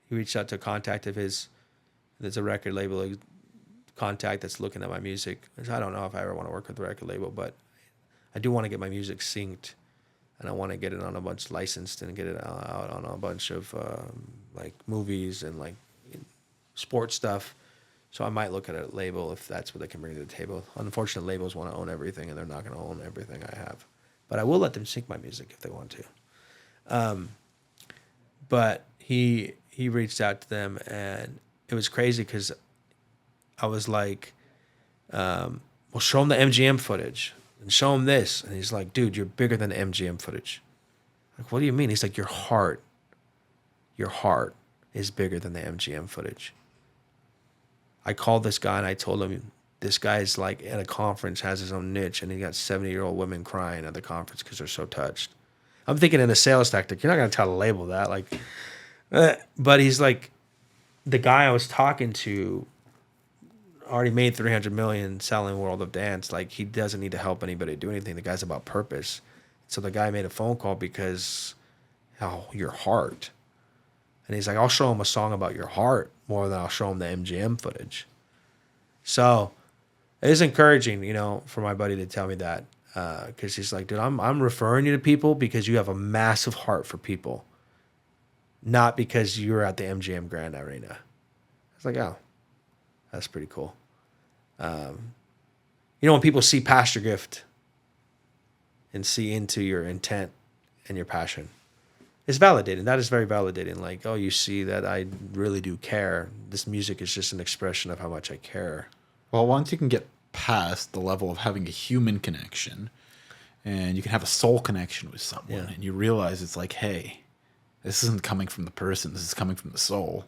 reached out to a contact of his. There's a record label contact that's looking at my music. I don't know if I ever want to work with a record label, but I do want to get my music synced, and I want to get it on a bunch licensed and get it out on a bunch of like movies and like sports stuff. So I might look at a label if that's what they can bring to the table. Unfortunately, labels want to own everything, and they're not going to own everything I have. But I will let them sync my music if they want to. But he reached out to them, and it was crazy because I was like, well, show him the MGM footage and show him this. And he's like, dude, you're bigger than the MGM footage. Like, what do you mean? He's like, your heart is bigger than the MGM footage. I called this guy and I told him, this guy's like at a conference, has his own niche, and he got 70-year-old women crying at the conference because they're so touched. I'm thinking in a sales tactic, you're not going to tell the label that. But he's like, the guy I was talking to already made 300 million selling World of Dance. Like, he doesn't need to help anybody do anything. The guy's about purpose. So the guy made a phone call because, your heart. And he's like, I'll show him a song about your heart more than I'll show him the MGM footage. So it is encouraging, for my buddy to tell me that. Because he's like, dude, I'm referring you to people because you have a massive heart for people. Not because you were at the MGM Grand Arena. I was like, oh, that's pretty cool. When people see past your gift and see into your intent and your passion, it's validating. That is very validating. Like, oh, you see that I really do care. This music is just an expression of how much I care. Well, once you can get past the level of having a human connection and you can have a soul connection with someone, and you realize it's like, hey, this isn't coming from the person. This is coming from the soul.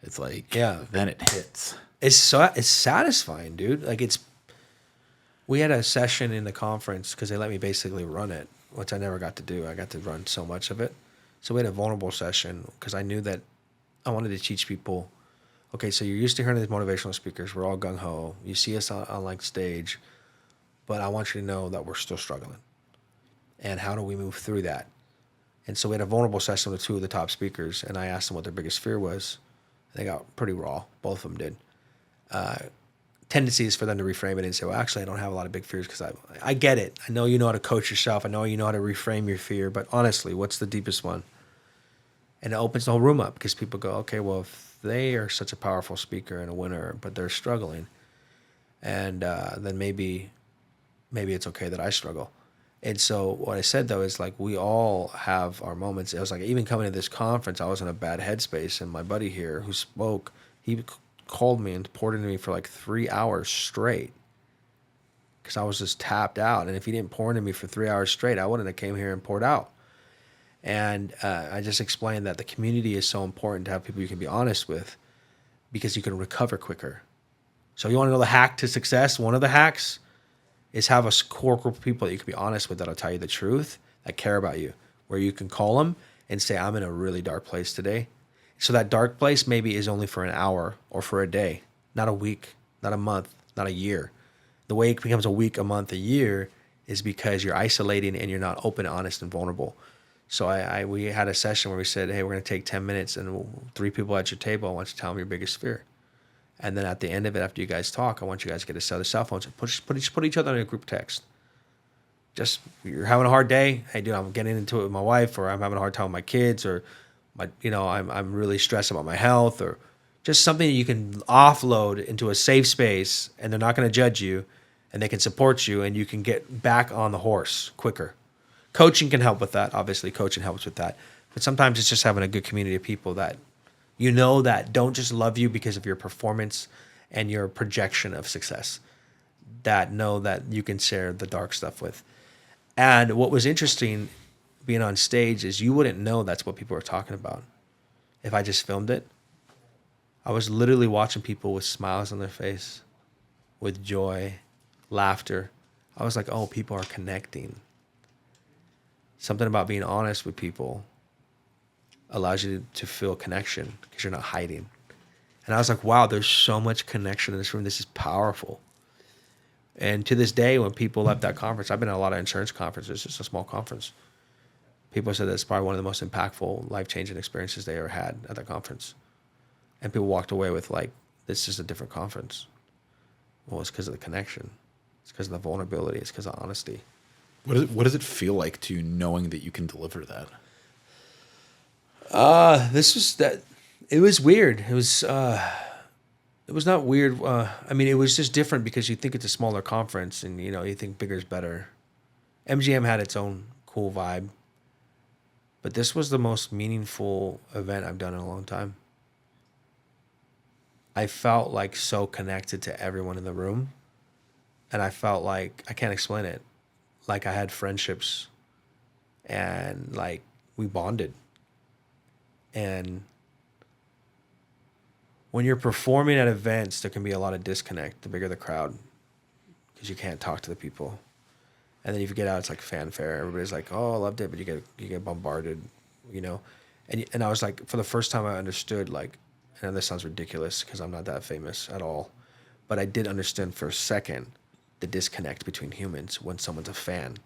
It's like, then it hits. It's satisfying, dude. Like, we had a session in the conference because they let me basically run it, which I never got to do. I got to run so much of it. So we had a vulnerable session because I knew that I wanted to teach people, okay, so you're used to hearing these motivational speakers. We're all gung-ho. You see us on like stage, but I want you to know that we're still struggling. And how do we move through that? And so we had a vulnerable session with two of the top speakers, and I asked them what their biggest fear was. They got pretty raw. Both of them did. Tendency is for them to reframe it and say, well, actually, I don't have a lot of big fears because I get it. I know you know how to coach yourself. I know you know how to reframe your fear. But honestly, what's the deepest one? And it opens the whole room up because people go, okay, well, if they are such a powerful speaker and a winner, but they're struggling, and then maybe it's okay that I struggle. And so what I said though is like we all have our moments. It was like even coming to this conference, I was in a bad headspace, and my buddy here who spoke, he called me and poured into me for like 3 hours straight because I was just tapped out. And if he didn't pour into me for 3 hours straight, I wouldn't have came here and poured out. And I just explained that the community is so important to have people you can be honest with because you can recover quicker. So you want to know the hack to success? One of the hacks is have a core group of people that you can be honest with that'll tell you the truth, that care about you, where you can call them and say, I'm in a really dark place today. So that dark place maybe is only for an hour or for a day, not a week, not a month, not a year. The way it becomes a week, a month, a year is because you're isolating and you're not open, honest, and vulnerable. So we had a session where we said, hey, we're going to take 10 minutes and 3 people at your table, I want you to tell them your biggest fear. And then at the end of it, after you guys talk, I want you guys to get a set of cell phones and put each other in a group text. Just, you're having a hard day. Hey, dude, I'm getting into it with my wife, or I'm having a hard time with my kids, or I'm really stressed about my health, or just something that you can offload into a safe space, and they're not going to judge you, and they can support you, and you can get back on the horse quicker. Coaching can help with that. Obviously, coaching helps with that. But sometimes it's just having a good community of people that that don't just love you because of your performance and your projection of success, that know that you can share the dark stuff with. And what was interesting being on stage is you wouldn't know that's what people were talking about if I just filmed it. I was literally watching people with smiles on their face, with joy, laughter. I was like, oh, people are connecting. Something about being honest with people allows you to feel connection because you're not hiding. And I was like, wow, there's so much connection in this room. This is powerful. And to this day, when people left that conference, I've been at a lot of insurance conferences, just a small conference. People said that's probably one of the most impactful, life-changing experiences they ever had at that conference. And people walked away with like, this is a different conference. Well, it's because of the connection. It's because of the vulnerability. It's because of honesty. What does it feel like to you knowing that you can deliver that? It was weird. It was not weird. It was just different because you think it's a smaller conference and, you think bigger is better. MGM had its own cool vibe, but this was the most meaningful event I've done in a long time. I felt like so connected to everyone in the room, and I felt like, I can't explain it, like I had friendships and like we bonded. And when you're performing at events, there can be a lot of disconnect, the bigger the crowd, because you can't talk to the people. And then if you get out, it's like fanfare. Everybody's like, oh, I loved it, but you get bombarded, And I was like, for the first time I understood, like, and this sounds ridiculous because I'm not that famous at all, but I did understand for a second the disconnect between humans when someone's a fan.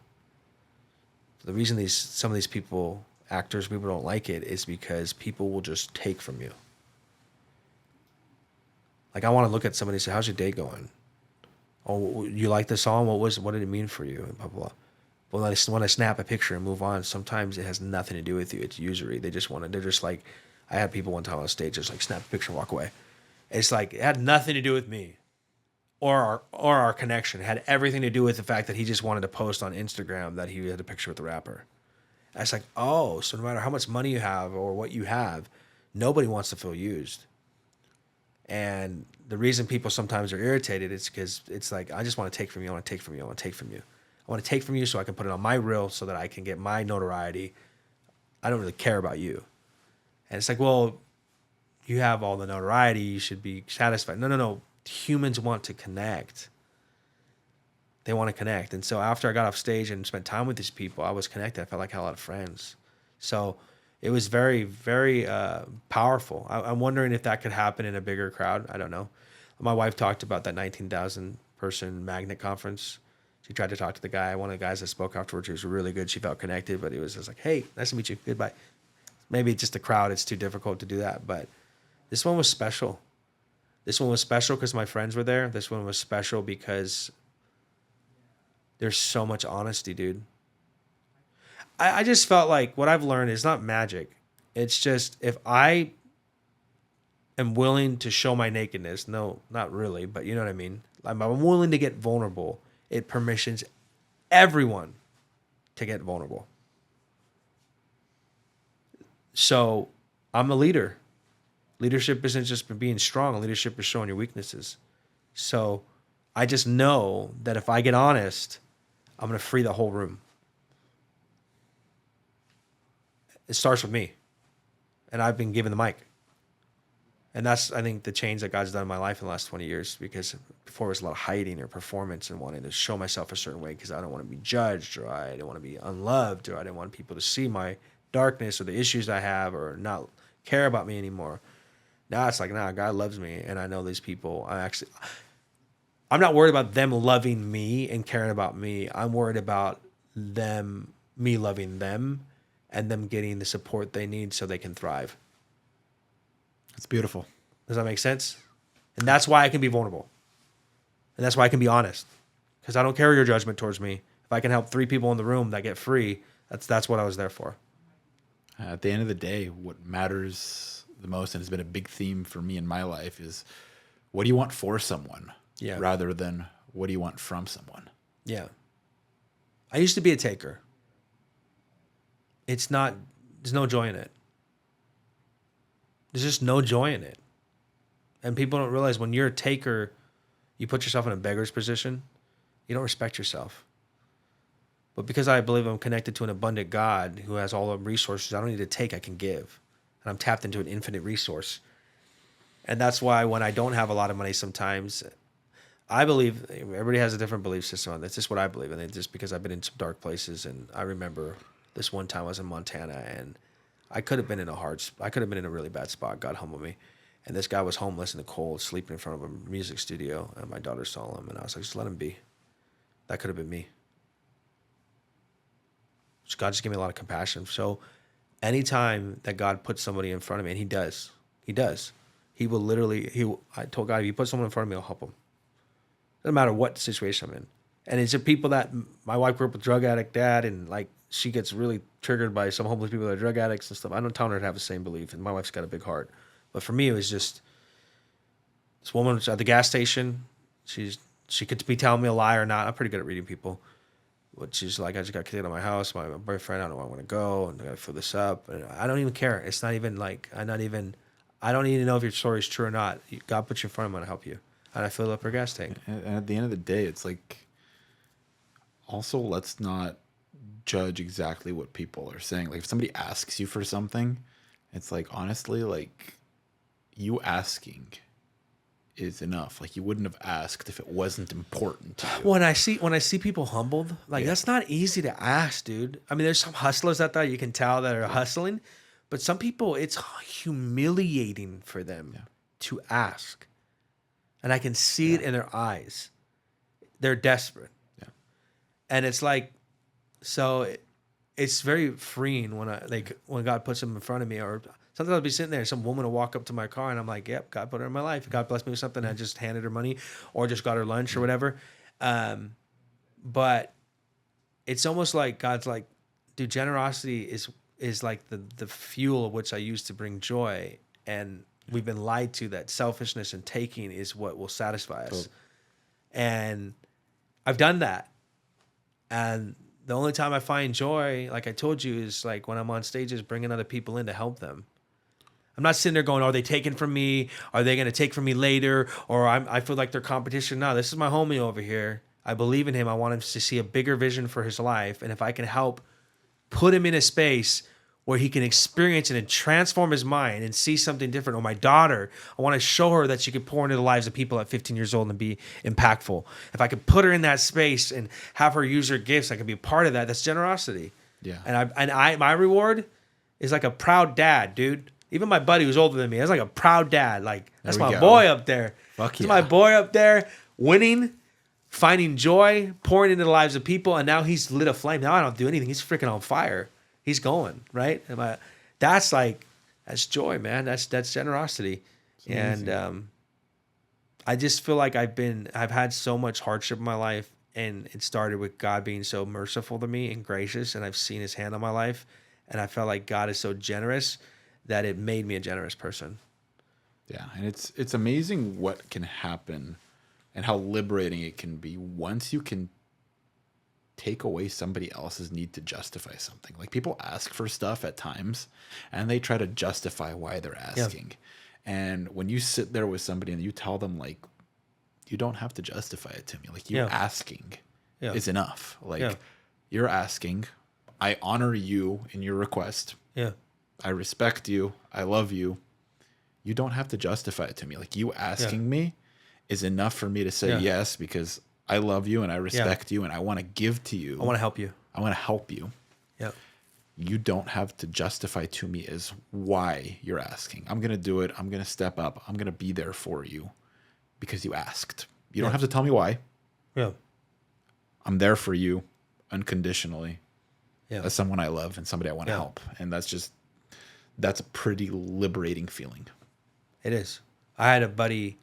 The reason some of these people, actors, people don't like it is because people will just take from you. Like, I want to look at somebody and say, how's your day going? Oh, you like the song? What did it mean for you? And blah, blah, blah. But when I snap a picture and move on, sometimes it has nothing to do with you. It's usury. They're just like, I had people one time on stage just like snap a picture and walk away. It's like, it had nothing to do with me or our connection. It had everything to do with the fact that he just wanted to post on Instagram that he had a picture with the rapper. And it's like, oh, so no matter how much money you have or what you have, nobody wants to feel used. And the reason people sometimes are irritated is because it's like, I just want to take from you. I want to take from you. I want to take from you. I want to take from you so I can put it on my reel so that I can get my notoriety. I don't really care about you. And it's like, well, you have all the notoriety. You should be satisfied. No. Humans want to connect. They want to connect. And so after I got off stage and spent time with these people, I was connected. I felt like I had a lot of friends. So it was very, very powerful. I'm wondering if that could happen in a bigger crowd. I don't know. My wife talked about that 19,000 person magnet conference. She tried to talk to the guy. One of the guys that spoke afterwards, he was really good. She felt connected, but he was just like, hey, nice to meet you. Goodbye. Maybe it's just the crowd. It's too difficult to do that. But this one was special. This one was special because my friends were there. This one was special because there's so much honesty, dude. I just felt like what I've learned is not magic. It's just if I am willing to show my nakedness, no, not really, but you know what I mean? I'm willing to get vulnerable. It permissions everyone to get vulnerable. So I'm a leader. Leadership isn't just being strong. Leadership is showing your weaknesses. So I just know that if I get honest, I'm going to free the whole room. It starts with me. And I've been given the mic. And that's, I think, the change that God's done in my life in the last 20 years, because before it was a lot of hiding or performance and wanting to show myself a certain way because I don't want to be judged, or I don't want to be unloved, or I didn't want people to see my darkness or the issues I have or not care about me anymore. Now it's like, nah, God loves me. And I know these people, I'm not worried about them loving me and caring about me. I'm worried about me loving them and them getting the support they need so they can thrive. It's beautiful. Does that make sense? And that's why I can be vulnerable. And that's why I can be honest. Because I don't carry your judgment towards me. If I can help 3 people in the room that get free, that's what I was there for. At the end of the day, what matters the most, and has been a big theme for me in my life, is what do you want for someone, rather than what do you want from someone. Yeah. I used to be a taker. There's no joy in it. There's just no joy in it. And people don't realize when you're a taker, you put yourself in a beggar's position. You don't respect yourself. But because I believe I'm connected to an abundant God who has all the resources, I don't need to take, I can give. And I'm tapped into an infinite resource. And that's why when I don't have a lot of money sometimes, I believe everybody has a different belief system on this. This is what I believe in. Just because I've been in some dark places. And I remember this one time I was in Montana, and I could have been in a really bad spot. God humbled me. And this guy was homeless in the cold, sleeping in front of a music studio. And my daughter saw him, and I was like, just let him be. That could have been me. God just gave me a lot of compassion. So anytime that God puts somebody in front of me, and he does. He will literally, I told God, if you put someone in front of me, I'll help them. Doesn't matter what situation I'm in. And it's the people that, my wife grew up with drug addict dad, and like, she gets really triggered by some homeless people that are drug addicts and stuff. I don't tell her to have the same belief, and my wife's got a big heart. But for me, it was just this woman at the gas station. She could be telling me a lie or not. I'm pretty good at reading people. But she's like, I just got kicked out of my house. My boyfriend, I don't know where I want to go, and I got to fill this up. And I don't even care. It's not even like, I don't even know if your story is true or not. God puts you in front of me, I'm going to help you. And I filled up her gas tank. And at the end of the day, it's like, also, let's not judge exactly what people are saying. Like, if somebody asks you for something, it's like, honestly, like, you asking is enough. Like, you wouldn't have asked if it wasn't important to you. When I see people humbled, like, that's not easy to ask, dude. I mean, there's some hustlers out there you can tell that are hustling, but some people, it's humiliating for them to ask. And I can see it in their eyes. They're desperate. Yeah. And it's like, so it's very freeing when God puts them in front of me, or sometimes I'll be sitting there, some woman will walk up to my car, and I'm like, yep, God put her in my life. God blessed me with something. I just handed her money or just got her lunch or whatever. But it's almost like God's like, dude, generosity is like the fuel which I use to bring joy. And we've been lied to that selfishness and taking is what will satisfy us. Totally. And I've done that. And the only time I find joy, like I told you, is like when I'm on stages bringing other people in to help them. I'm not sitting there going, are they taking from me? Are they going to take from me later? Or I feel like they're competition. No, this is my homie over here. I believe in him. I want him to see a bigger vision for his life. And if I can help put him in a space where he can experience it and transform his mind and see something different. Or my daughter, I want to show her that she can pour into the lives of people at 15 years old and be impactful. If I could put her in that space and have her use her gifts, I can be a part of that. That's generosity. Yeah. And my reward is like a proud dad, dude. Even my buddy who's older than me, that's like a proud dad. Like, that's my boy up there. Fuck that's yeah. my boy up there, winning, finding joy, pouring into the lives of people, and now he's lit a flame. Now I don't do anything. He's freaking on fire. He's going, right? That's joy, man. That's generosity. And I just feel like I've had so much hardship in my life, and it started with God being so merciful to me and gracious, and I've seen his hand on my life, and I felt like God is so generous that it made me a generous person. Yeah, and it's amazing what can happen and how liberating it can be once you can take away somebody else's need to justify something. Like people ask for stuff at times and they try to justify why they're asking. And when you sit there with somebody and you tell them like, you don't have to justify it to me. Like you asking is enough. Like you're asking, I honor you in your request. Yeah. I respect you. I love you. You don't have to justify it to me. Like you asking me is enough for me to say yes, because I love you and I respect you and I want to give to you. I want to help you. I want to help you. Yeah. You don't have to justify to me as why you're asking. I'm going to do it. I'm going to step up. I'm going to be there for you because you asked. You don't have to tell me why. Yeah. I'm there for you unconditionally Yeah. as someone I love and somebody I want to help. And that's a pretty liberating feeling. It is. I had a buddy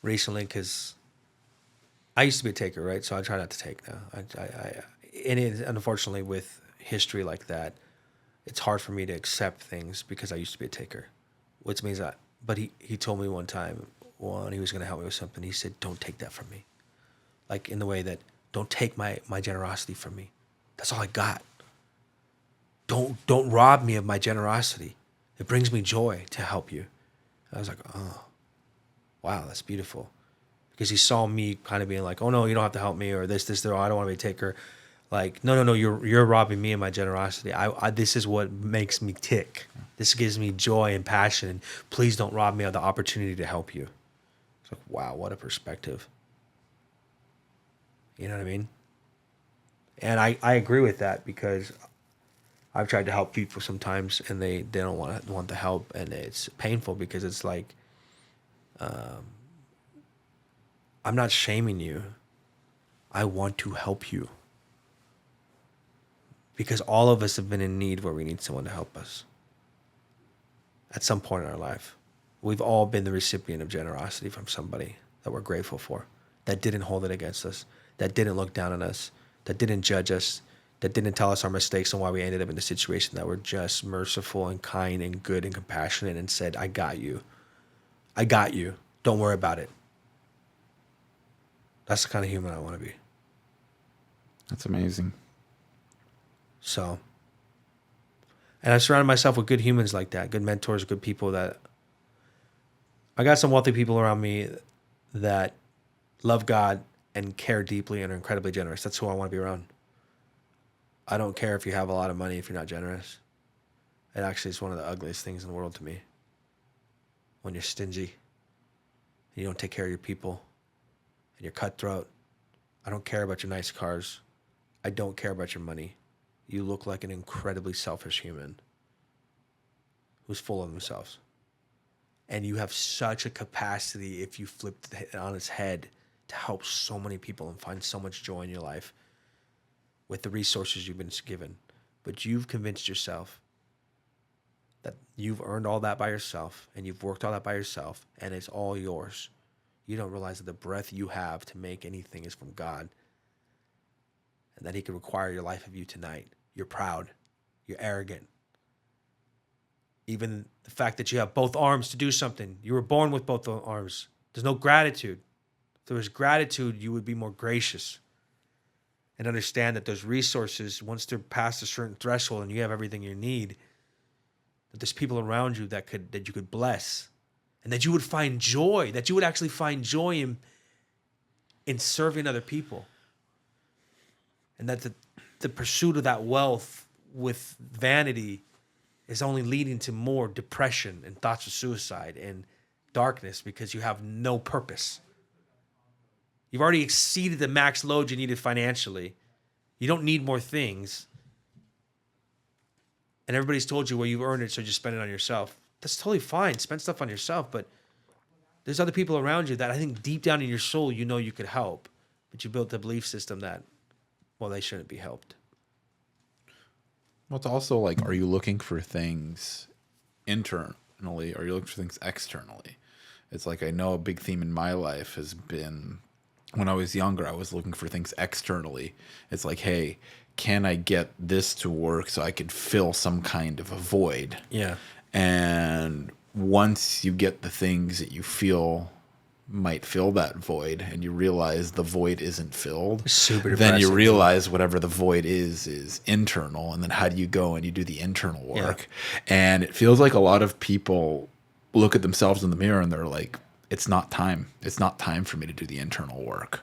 recently because I used to be a taker, right? So I try not to take now. And it, unfortunately, with history like that, it's hard for me to accept things because I used to be a taker, which means that. But he told me one time when he was going to help me with something, he said, "Don't take that from me," like in the way that don't take my generosity from me. That's all I got. Don't rob me of my generosity. It brings me joy to help you. I was like, oh, wow, that's beautiful. Because he saw me kind of being like, oh no, you don't have to help me, or this, there, I don't want to be a taker. Like, no, you're robbing me of my generosity. I this is what makes me tick. This gives me joy and passion. And please don't rob me of the opportunity to help you. It's like, wow, what a perspective. You know what I mean? And I agree with that because I've tried to help people sometimes and they don't want the help, and it's painful because it's like, I'm not shaming you. I want to help you. Because all of us have been in need where we need someone to help us. At some point in our life. We've all been the recipient of generosity from somebody that we're grateful for, that didn't hold it against us, that didn't look down on us, that didn't judge us, that didn't tell us our mistakes and why we ended up in the situation, that were just merciful and kind and good and compassionate and said, I got you. I got you. Don't worry about it. That's the kind of human I want to be. That's amazing. So, and I surrounded myself with good humans like that, good mentors, good people that, I got some wealthy people around me that love God and care deeply and are incredibly generous. That's who I want to be around. I don't care if you have a lot of money if you're not generous. It actually is one of the ugliest things in the world to me. When you're stingy and you don't take care of your people and you're cutthroat. I don't care about your nice cars. I don't care about your money. You look like an incredibly selfish human who's full of themselves. And you have such a capacity, if you flipped it on its head, to help so many people and find so much joy in your life with the resources you've been given. But you've convinced yourself that you've earned all that by yourself and you've worked all that by yourself and it's all yours. You don't realize that the breath you have to make anything is from God, and that He can require your life of you tonight. You're proud. You're arrogant. Even the fact that you have both arms to do something. You were born with both arms. There's no gratitude. If there was gratitude, you would be more gracious and understand that those resources, once they're past a certain threshold and you have everything you need, that there's people around you that you could bless, and that you would find joy, that you would actually find joy in serving other people. And that the pursuit of that wealth with vanity is only leading to more depression and thoughts of suicide and darkness because you have no purpose. You've already exceeded the max load you needed financially. You don't need more things. And everybody's told you, well, you've earned it, so just spend it on yourself. That's totally fine. Spend stuff on yourself, but there's other people around you that I think deep down in your soul, you know you could help, but you built a belief system that, well, they shouldn't be helped. Well, it's also like, are you looking for things internally or are you looking for things externally? It's like, I know a big theme in my life has been, when I was younger, I was looking for things externally. It's like, hey, can I get this to work so I could fill some kind of a void? Yeah. And once you get the things that you feel might fill that void, and you realize the void isn't filled, Super then you depressing. realize whatever the void is internal. And then how do you go and you do the internal work? And it feels like a lot of people look at themselves in the mirror and they're like, it's not time. It's not time for me to do the internal work.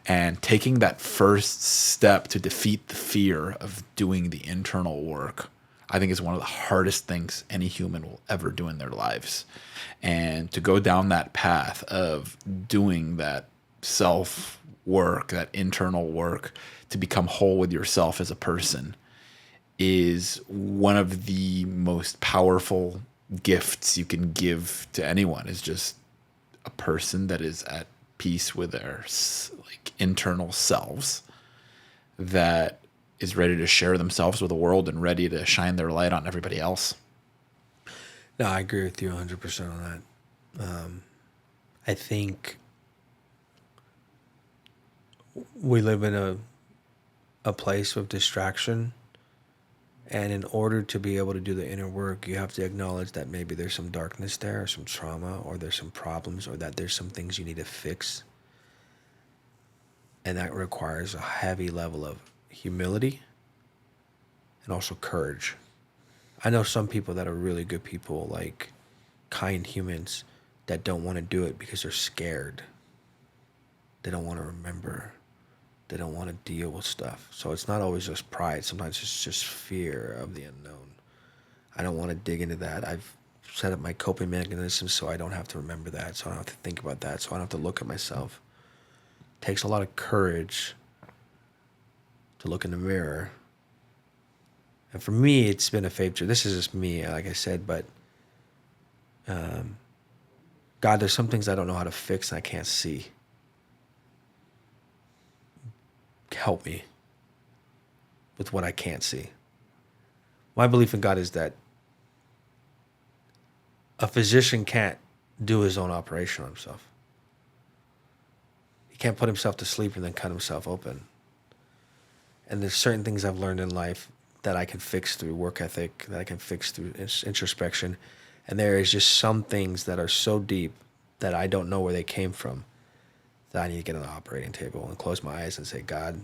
And taking that first step to defeat the fear of doing the internal work, I think is one of the hardest things any human will ever do in their lives. And to go down that path of doing that self work, that internal work, to become whole with yourself as a person is one of the most powerful gifts you can give to anyone, is just a person that is at peace with their like internal selves, that is ready to share themselves with the world and ready to shine their light on everybody else. No, I agree with you 100% on that. I think we live in a place of distraction. And in order to be able to do the inner work, you have to acknowledge that maybe there's some darkness there, or some trauma, or there's some problems, or that there's some things you need to fix. And that requires a heavy level of humility and also courage. I know some people that are really good people, like kind humans, that don't want to do it because they're scared. They don't want to remember. They don't want to deal with stuff. So it's not always just pride. Sometimes it's just fear of the unknown. I don't want to dig into that. I've set up my coping mechanisms so I don't have to remember that, so I don't have to think about that, so I don't have to look at myself. It takes a lot of courage to look in the mirror. And for me, it's been a faith. This is just me, like I said, but God, there's some things I don't know how to fix and I can't see. Help me with what I can't see. My belief in God is that a physician can't do his own operation on himself. He can't put himself to sleep and then cut himself open. And there's certain things I've learned in life that I can fix through work ethic, that I can fix through introspection. And there is just some things that are so deep that I don't know where they came from, that I need to get on the operating table and close my eyes and say, God,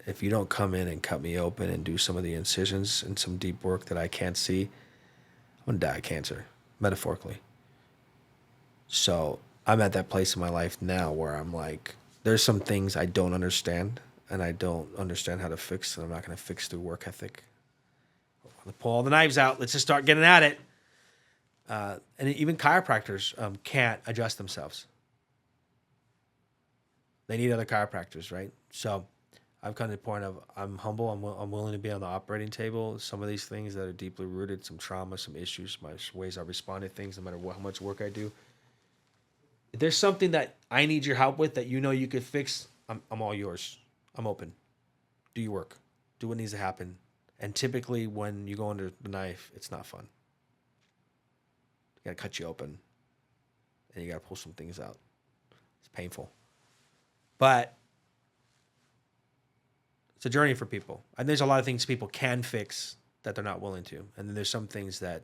if you don't come in and cut me open and do some of the incisions and some deep work that I can't see, I'm going to die of cancer, metaphorically. So I'm at that place in my life now where I'm like, there's some things I don't understand, and I don't understand how to fix, and I'm not going to fix through work ethic. Let's pull all the knives out. Let's just start getting at it. And even chiropractors can't adjust themselves. They need other chiropractors, right? So I've come to the point of I'm humble. I'm willing to be on the operating table. Some of these things that are deeply rooted, some trauma, some issues, my ways I respond to things, no matter how much work I do. If there's something that I need your help with that you know you could fix, I'm all yours. I'm open. Do your work. Do what needs to happen. And typically when you go under the knife, it's not fun. You got to cut you open. And you got to pull some things out. It's painful. But it's a journey for people. And there's a lot of things people can fix that they're not willing to. And then there's some things that,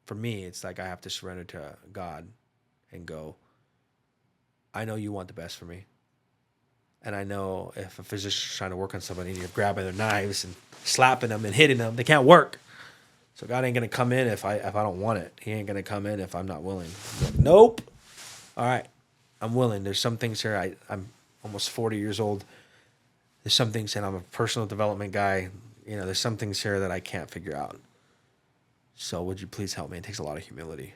for me, it's like I have to surrender to God and go, I know you want the best for me. And I know if a physician's trying to work on somebody and you're grabbing their knives and slapping them and hitting them, they can't work. So God ain't going to come in if I don't want it. He ain't going to come in if I'm not willing. Like, nope. All right. I'm willing. There's some things here. I'm almost 40 years old. There's some things, and I'm a personal development guy. You know, there's some things here that I can't figure out. So would you please help me? It takes a lot of humility.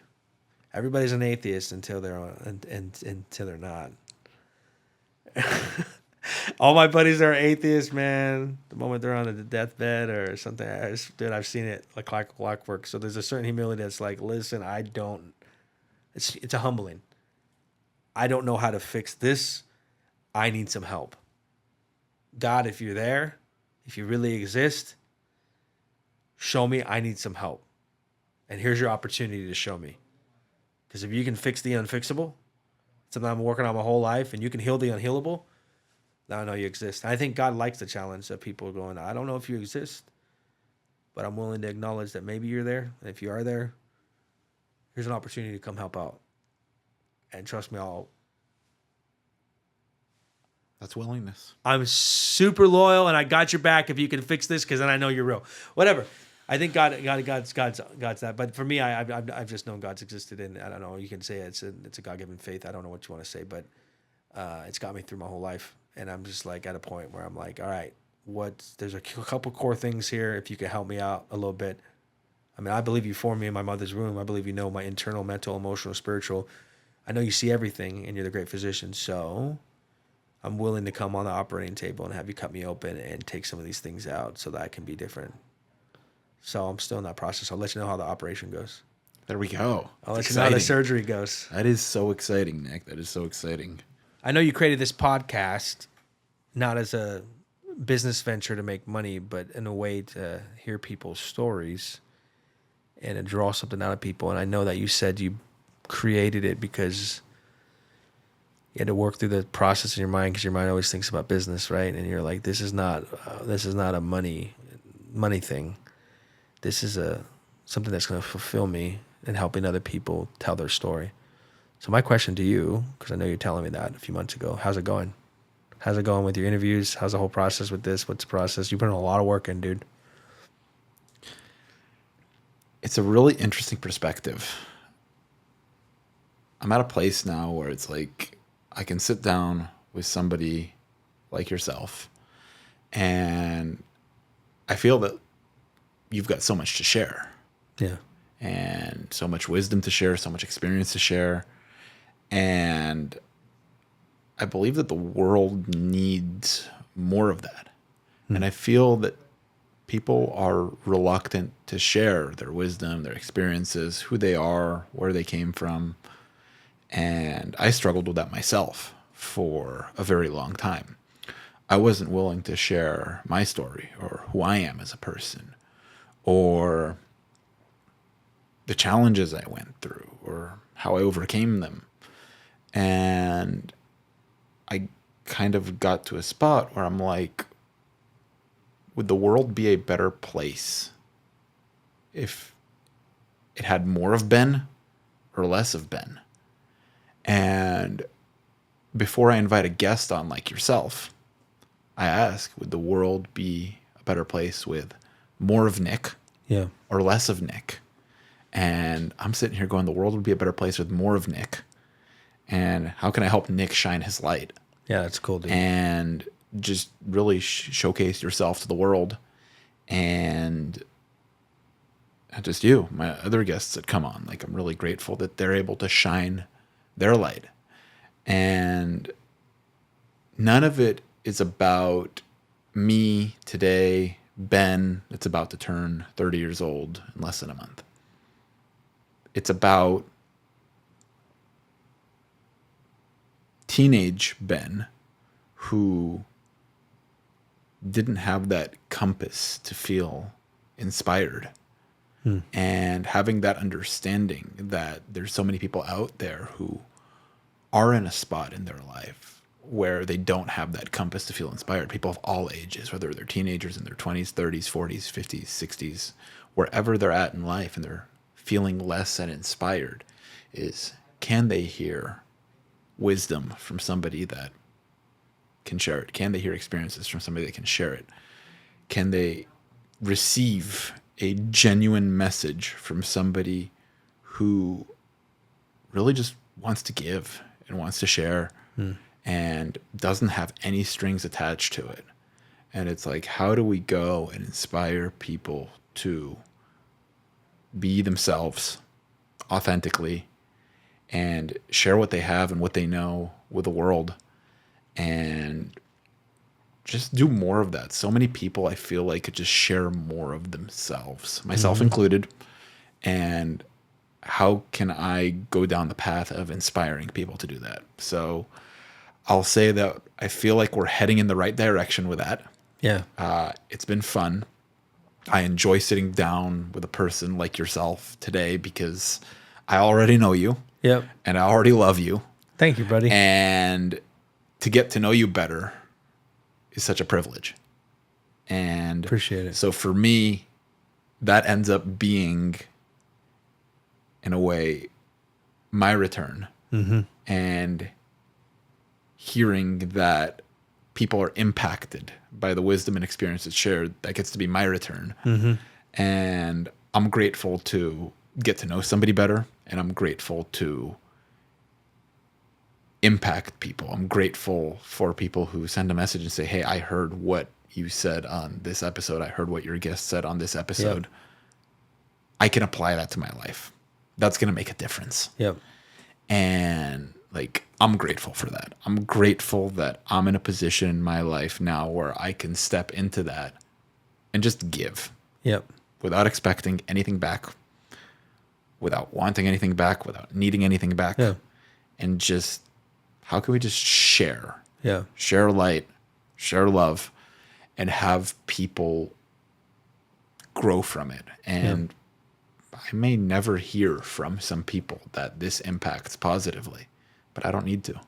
Everybody's an atheist until they're until they're not. All my buddies are atheists, man. The moment they're on the deathbed or something, I've seen it like clockwork. So there's a certain humility that's like, listen, it's a humbling. I don't know how to fix this. I need some help. God, if you're there, if you really exist, show me I need some help. And here's your opportunity to show me. Because if you can fix the unfixable, something I'm working on my whole life, and you can heal the unhealable, now I know you exist. And I think God likes the challenge that people are going, I don't know if you exist, but I'm willing to acknowledge that maybe you're there. And if you are there, here's an opportunity to come help out. And trust me, That's willingness. I'm super loyal, and I got your back if you can fix this, because then I know you're real. Whatever. I think God's that. But for me, I've just known God's existed, and I don't know. You can say it's a God-given faith. I don't know what you want to say, but it's got me through my whole life, and I'm just like at a point where I'm like, all right, there's a couple core things here. If you could help me out a little bit. I mean, I believe you formed me in my mother's womb. I believe you know my internal, mental, emotional, spiritual. I know you see everything, and you're the great physician. So I'm willing to come on the operating table and have you cut me open and take some of these things out so that I can be different. So I'm still in that process. I'll let you know how the operation goes. There we go. I'll let you know how the surgery goes. That is so exciting, Nick. That is so exciting. I know you created this podcast not as a business venture to make money, but in a way to hear people's stories and to draw something out of people. And I know that you said you created it because you had to work through the process in your mind, because your mind always thinks about business, right? And you're like, this is not a money thing. This is something that's going to fulfill me in helping other people tell their story. So my question to you, because I know you're telling me that a few months ago, how's it going? How's it going with your interviews? How's the whole process with this? What's the process? You put in a lot of work in, dude. It's a really interesting perspective. I'm at a place now where it's like I can sit down with somebody like yourself, and I feel that you've got so much to share. Yeah. And so much wisdom to share, so much experience to share. And I believe that the world needs more of that. And I feel that people are reluctant to share their wisdom, their experiences, who they are, where they came from. And I struggled with that myself for a very long time. I wasn't willing to share my story or who I am as a person, or the challenges I went through, or how I overcame them. And I kind of got to a spot where I'm like, would the world be a better place if it had more of Ben or less of Ben? And before I invite a guest on like yourself, I ask, would the world be a better place with more of Nick or less of Nick? And I'm sitting here going, the world would be a better place with more of Nick. And how can I help Nick shine his light? Yeah, that's cool, dude. And just really showcase yourself to the world. And just you, my other guests that come on, like I'm really grateful that they're able to shine their light. And none of it is about me today, Ben, that's about to turn 30 years old in less than a month. It's about teenage Ben who didn't have that compass to feel inspired. And having that understanding that there's so many people out there who are in a spot in their life where they don't have that compass to feel inspired. People of all ages, whether they're teenagers in their 20s, 30s, 40s, 50s, 60s, wherever they're at in life and they're feeling less than inspired, is can they hear wisdom from somebody that can share it? Can they hear experiences from somebody that can share it? Can they receive a genuine message from somebody who really just wants to give and wants to share and doesn't have any strings attached to it? And it's like, how do we go and inspire people to be themselves authentically and share what they have and what they know with the world, and just do more of that? So many people, I feel like, could just share more of themselves, myself included. And how can I go down the path of inspiring people to do that? So I'll say that I feel like we're heading in the right direction with that. Yeah. It's been fun. I enjoy sitting down with a person like yourself today because I already know you. Yep. And I already love you. Thank you, buddy. And to get to know you better is such a privilege. And appreciate it. So for me, that ends up being, in a way, my return. And hearing that people are impacted by the wisdom and experience that's shared, that gets to be my return. And I'm grateful to get to know somebody better, and I'm grateful to impact people. I'm grateful for people who send a message and say, hey, I heard what you said on this episode. I heard what your guest said on this episode. Yep. I can apply that to my life. That's going to make a difference. Yep. And like, I'm grateful for that. I'm grateful that I'm in a position in my life now where I can step into that and just give. Yep. Without expecting anything back, without wanting anything back, without needing anything back. Yeah. And just, how can we just share? Yeah. Share light, share love, and have people grow from it. And I may never hear from some people that this impacts positively, but I don't need to.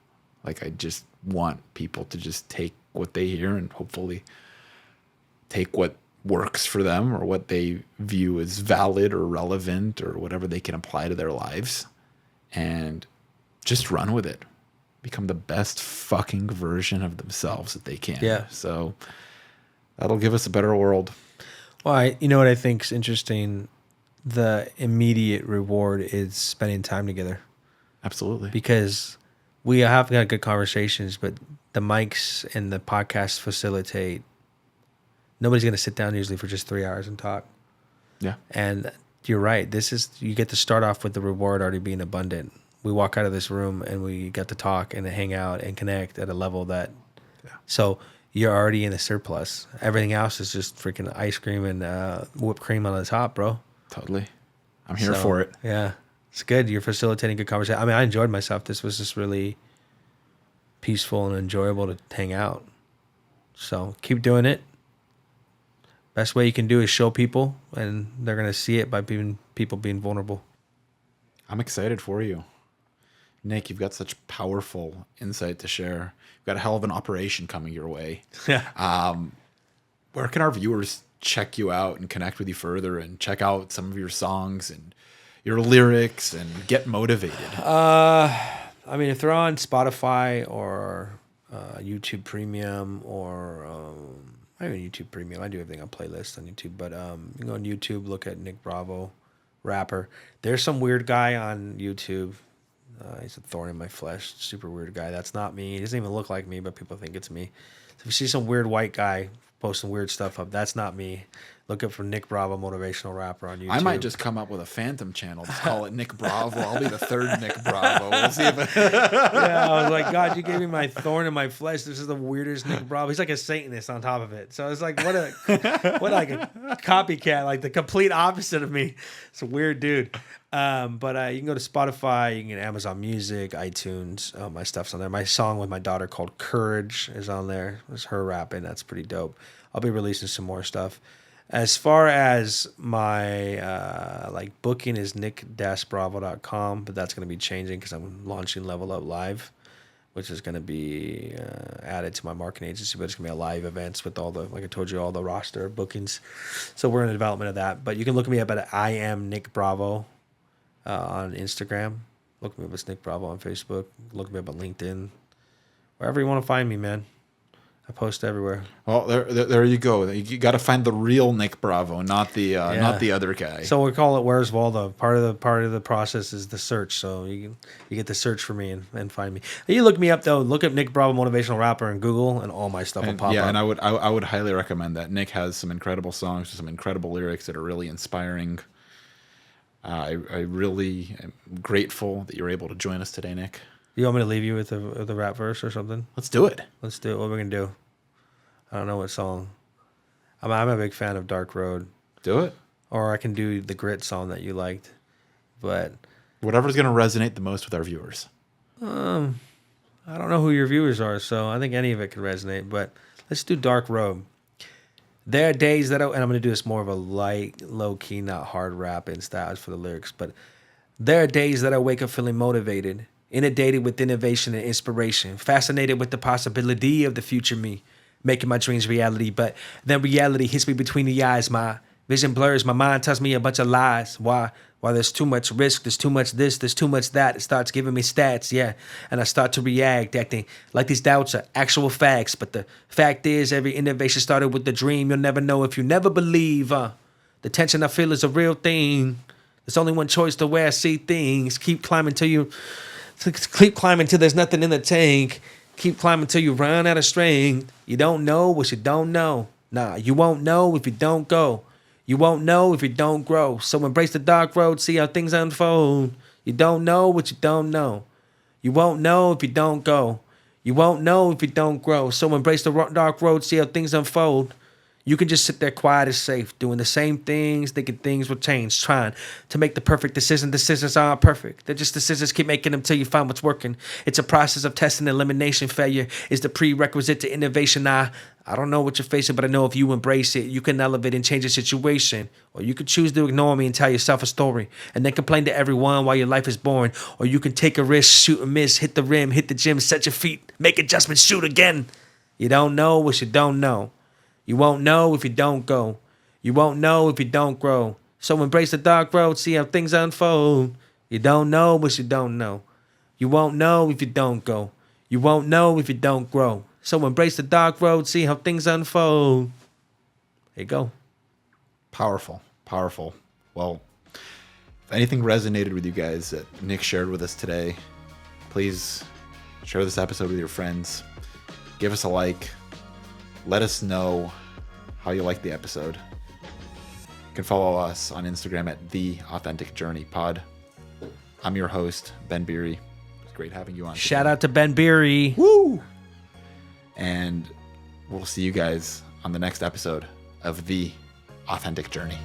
Like, I just want people to just take what they hear and hopefully take what works for them or what they view as valid or relevant or whatever they can apply to their lives and just run with it. Become the best fucking version of themselves that they can. Yeah. So that'll give us a better world. Well, you know what I think is interesting? The immediate reward is spending time together. Absolutely. Because we have got good conversations, but the mics and the podcast facilitate. Nobody's going to sit down usually for just 3 hours and talk. Yeah. And you're right. You get to start off with the reward already being abundant. We walk out of this room and we got to talk and hang out and connect at a level that, so you're already in the surplus. Everything else is just freaking ice cream and whipped cream on the top, bro. Totally. I'm here for it. Yeah. It's good. You're facilitating good conversation. I mean, I enjoyed myself. This was just really peaceful and enjoyable to hang out. So keep doing it. Best way you can do is show people, and they're going to see it by people being vulnerable. I'm excited for you. Nick, you've got such powerful insight to share. You've got a hell of an operation coming your way. Yeah. Where can our viewers check you out and connect with you further and check out some of your songs and your lyrics and get motivated? I mean, if they're on Spotify or YouTube Premium or I mean YouTube Premium. I do everything on playlists on YouTube, but you can go on YouTube, look at Nick Bravo, rapper. There's some weird guy on YouTube. He's a thorn in my flesh. Super weird guy. That's not me. He doesn't even look like me, but people think it's me. So if you see some weird white guy posting weird stuff up, that's not me. Look up for Nick Bravo, motivational rapper on YouTube. I might just come up with a phantom channel. Just call it Nick Bravo. I'll be the third Nick Bravo. We'll see if Yeah, I was like, God, you gave me my thorn in my flesh. This is the weirdest Nick Bravo. He's like a Satanist on top of it. So it's like, what like a copycat, like the complete opposite of me. It's a weird dude. But you can go to Spotify, you can get Amazon Music, iTunes. My stuff's on there. My song with my daughter called Courage is on there. It's her rapping. That's pretty dope. I'll be releasing some more stuff. As far as my booking is nick-bravo.com, but that's going to be changing because I'm launching Level Up Live, which is going to be added to my marketing agency, but it's going to be a live events with all the, like I told you, all the roster of bookings. So we're in the development of that. But you can look me up at I am Nick Bravo on Instagram. Look me up as Nick Bravo on Facebook. Look me up on LinkedIn. Wherever you want to find me, man. I post everywhere. Well, there you go. You got to find the real Nick Bravo, not the other guy. So we call it Where's Waldo. Part of the process is the search. So you get to search for me and find me. You look me up though. Look up Nick Bravo motivational rapper in Google, and all my stuff will pop up. Yeah, and I would highly recommend that. Nick has some incredible songs, some incredible lyrics that are really inspiring. I really am grateful that you're able to join us today, Nick. You want me to leave you with the rap verse or something? Let's do it. Let's do it. What are we gonna do? I don't know what song. I'm a big fan of Dark Road. Do it. Or I can do the Grit song that you liked. But whatever's gonna resonate the most with our viewers. I don't know who your viewers are, so I think any of it can resonate. But let's do Dark Road. There are days that and I'm gonna do this more of a light, low key, not hard rap in styles for the lyrics. But there are days that I wake up feeling motivated, inundated with innovation and inspiration, fascinated with the possibility of the future me, making my dreams reality. But then reality hits me between the eyes. My Vision blurs. My mind tells me a bunch of lies. Why? Why there's too much risk, there's too much this, there's too much that. It starts giving me stats, yeah. And I start to react, acting like these doubts are actual facts. But the fact is, every innovation started with the dream. You'll never know if you never believe. The tension I feel is a real thing. There's only one choice the way I see things. Keep climbing till there's nothing in the tank. Keep climbing till you run out of strength. You don't know what you don't know. Nah, you won't know if you don't go. You won't know if you don't grow. So embrace the dark road, see how things unfold. You don't know what you don't know. You won't know if you don't go. You won't know if you don't grow. So embrace the dark road, see how things unfold. You can just sit there quiet and safe, doing the same things, thinking things will change, trying to make the perfect decision. Decisions aren't perfect. They're just decisions. Keep making them till you find what's working. It's a process of testing and elimination. Failure is the prerequisite to innovation. I don't know what you're facing, but I know if you embrace it, you can elevate and change the situation. Or you could choose to ignore me and tell yourself a story and then complain to everyone while your life is boring. Or you can take a risk, shoot and miss, hit the rim, hit the gym, set your feet, make adjustments, shoot again. You don't know what you don't know. You won't know if you don't go. You won't know if you don't grow. So embrace the dark road, see how things unfold. You don't know what you don't know. You won't know if you don't go. You won't know if you don't grow. So embrace the dark road, see how things unfold. There you go. Powerful, powerful. Well, if anything resonated with you guys that Nick shared with us today, please share this episode with your friends. Give us a like. Let us know how you like the episode. You can follow us on Instagram at The Authentic Journey Pod. I'm your host, Ben Beeri. It's great having you on. Shout out to Ben Beeri. Woo! And we'll see you guys on the next episode of The Authentic Journey.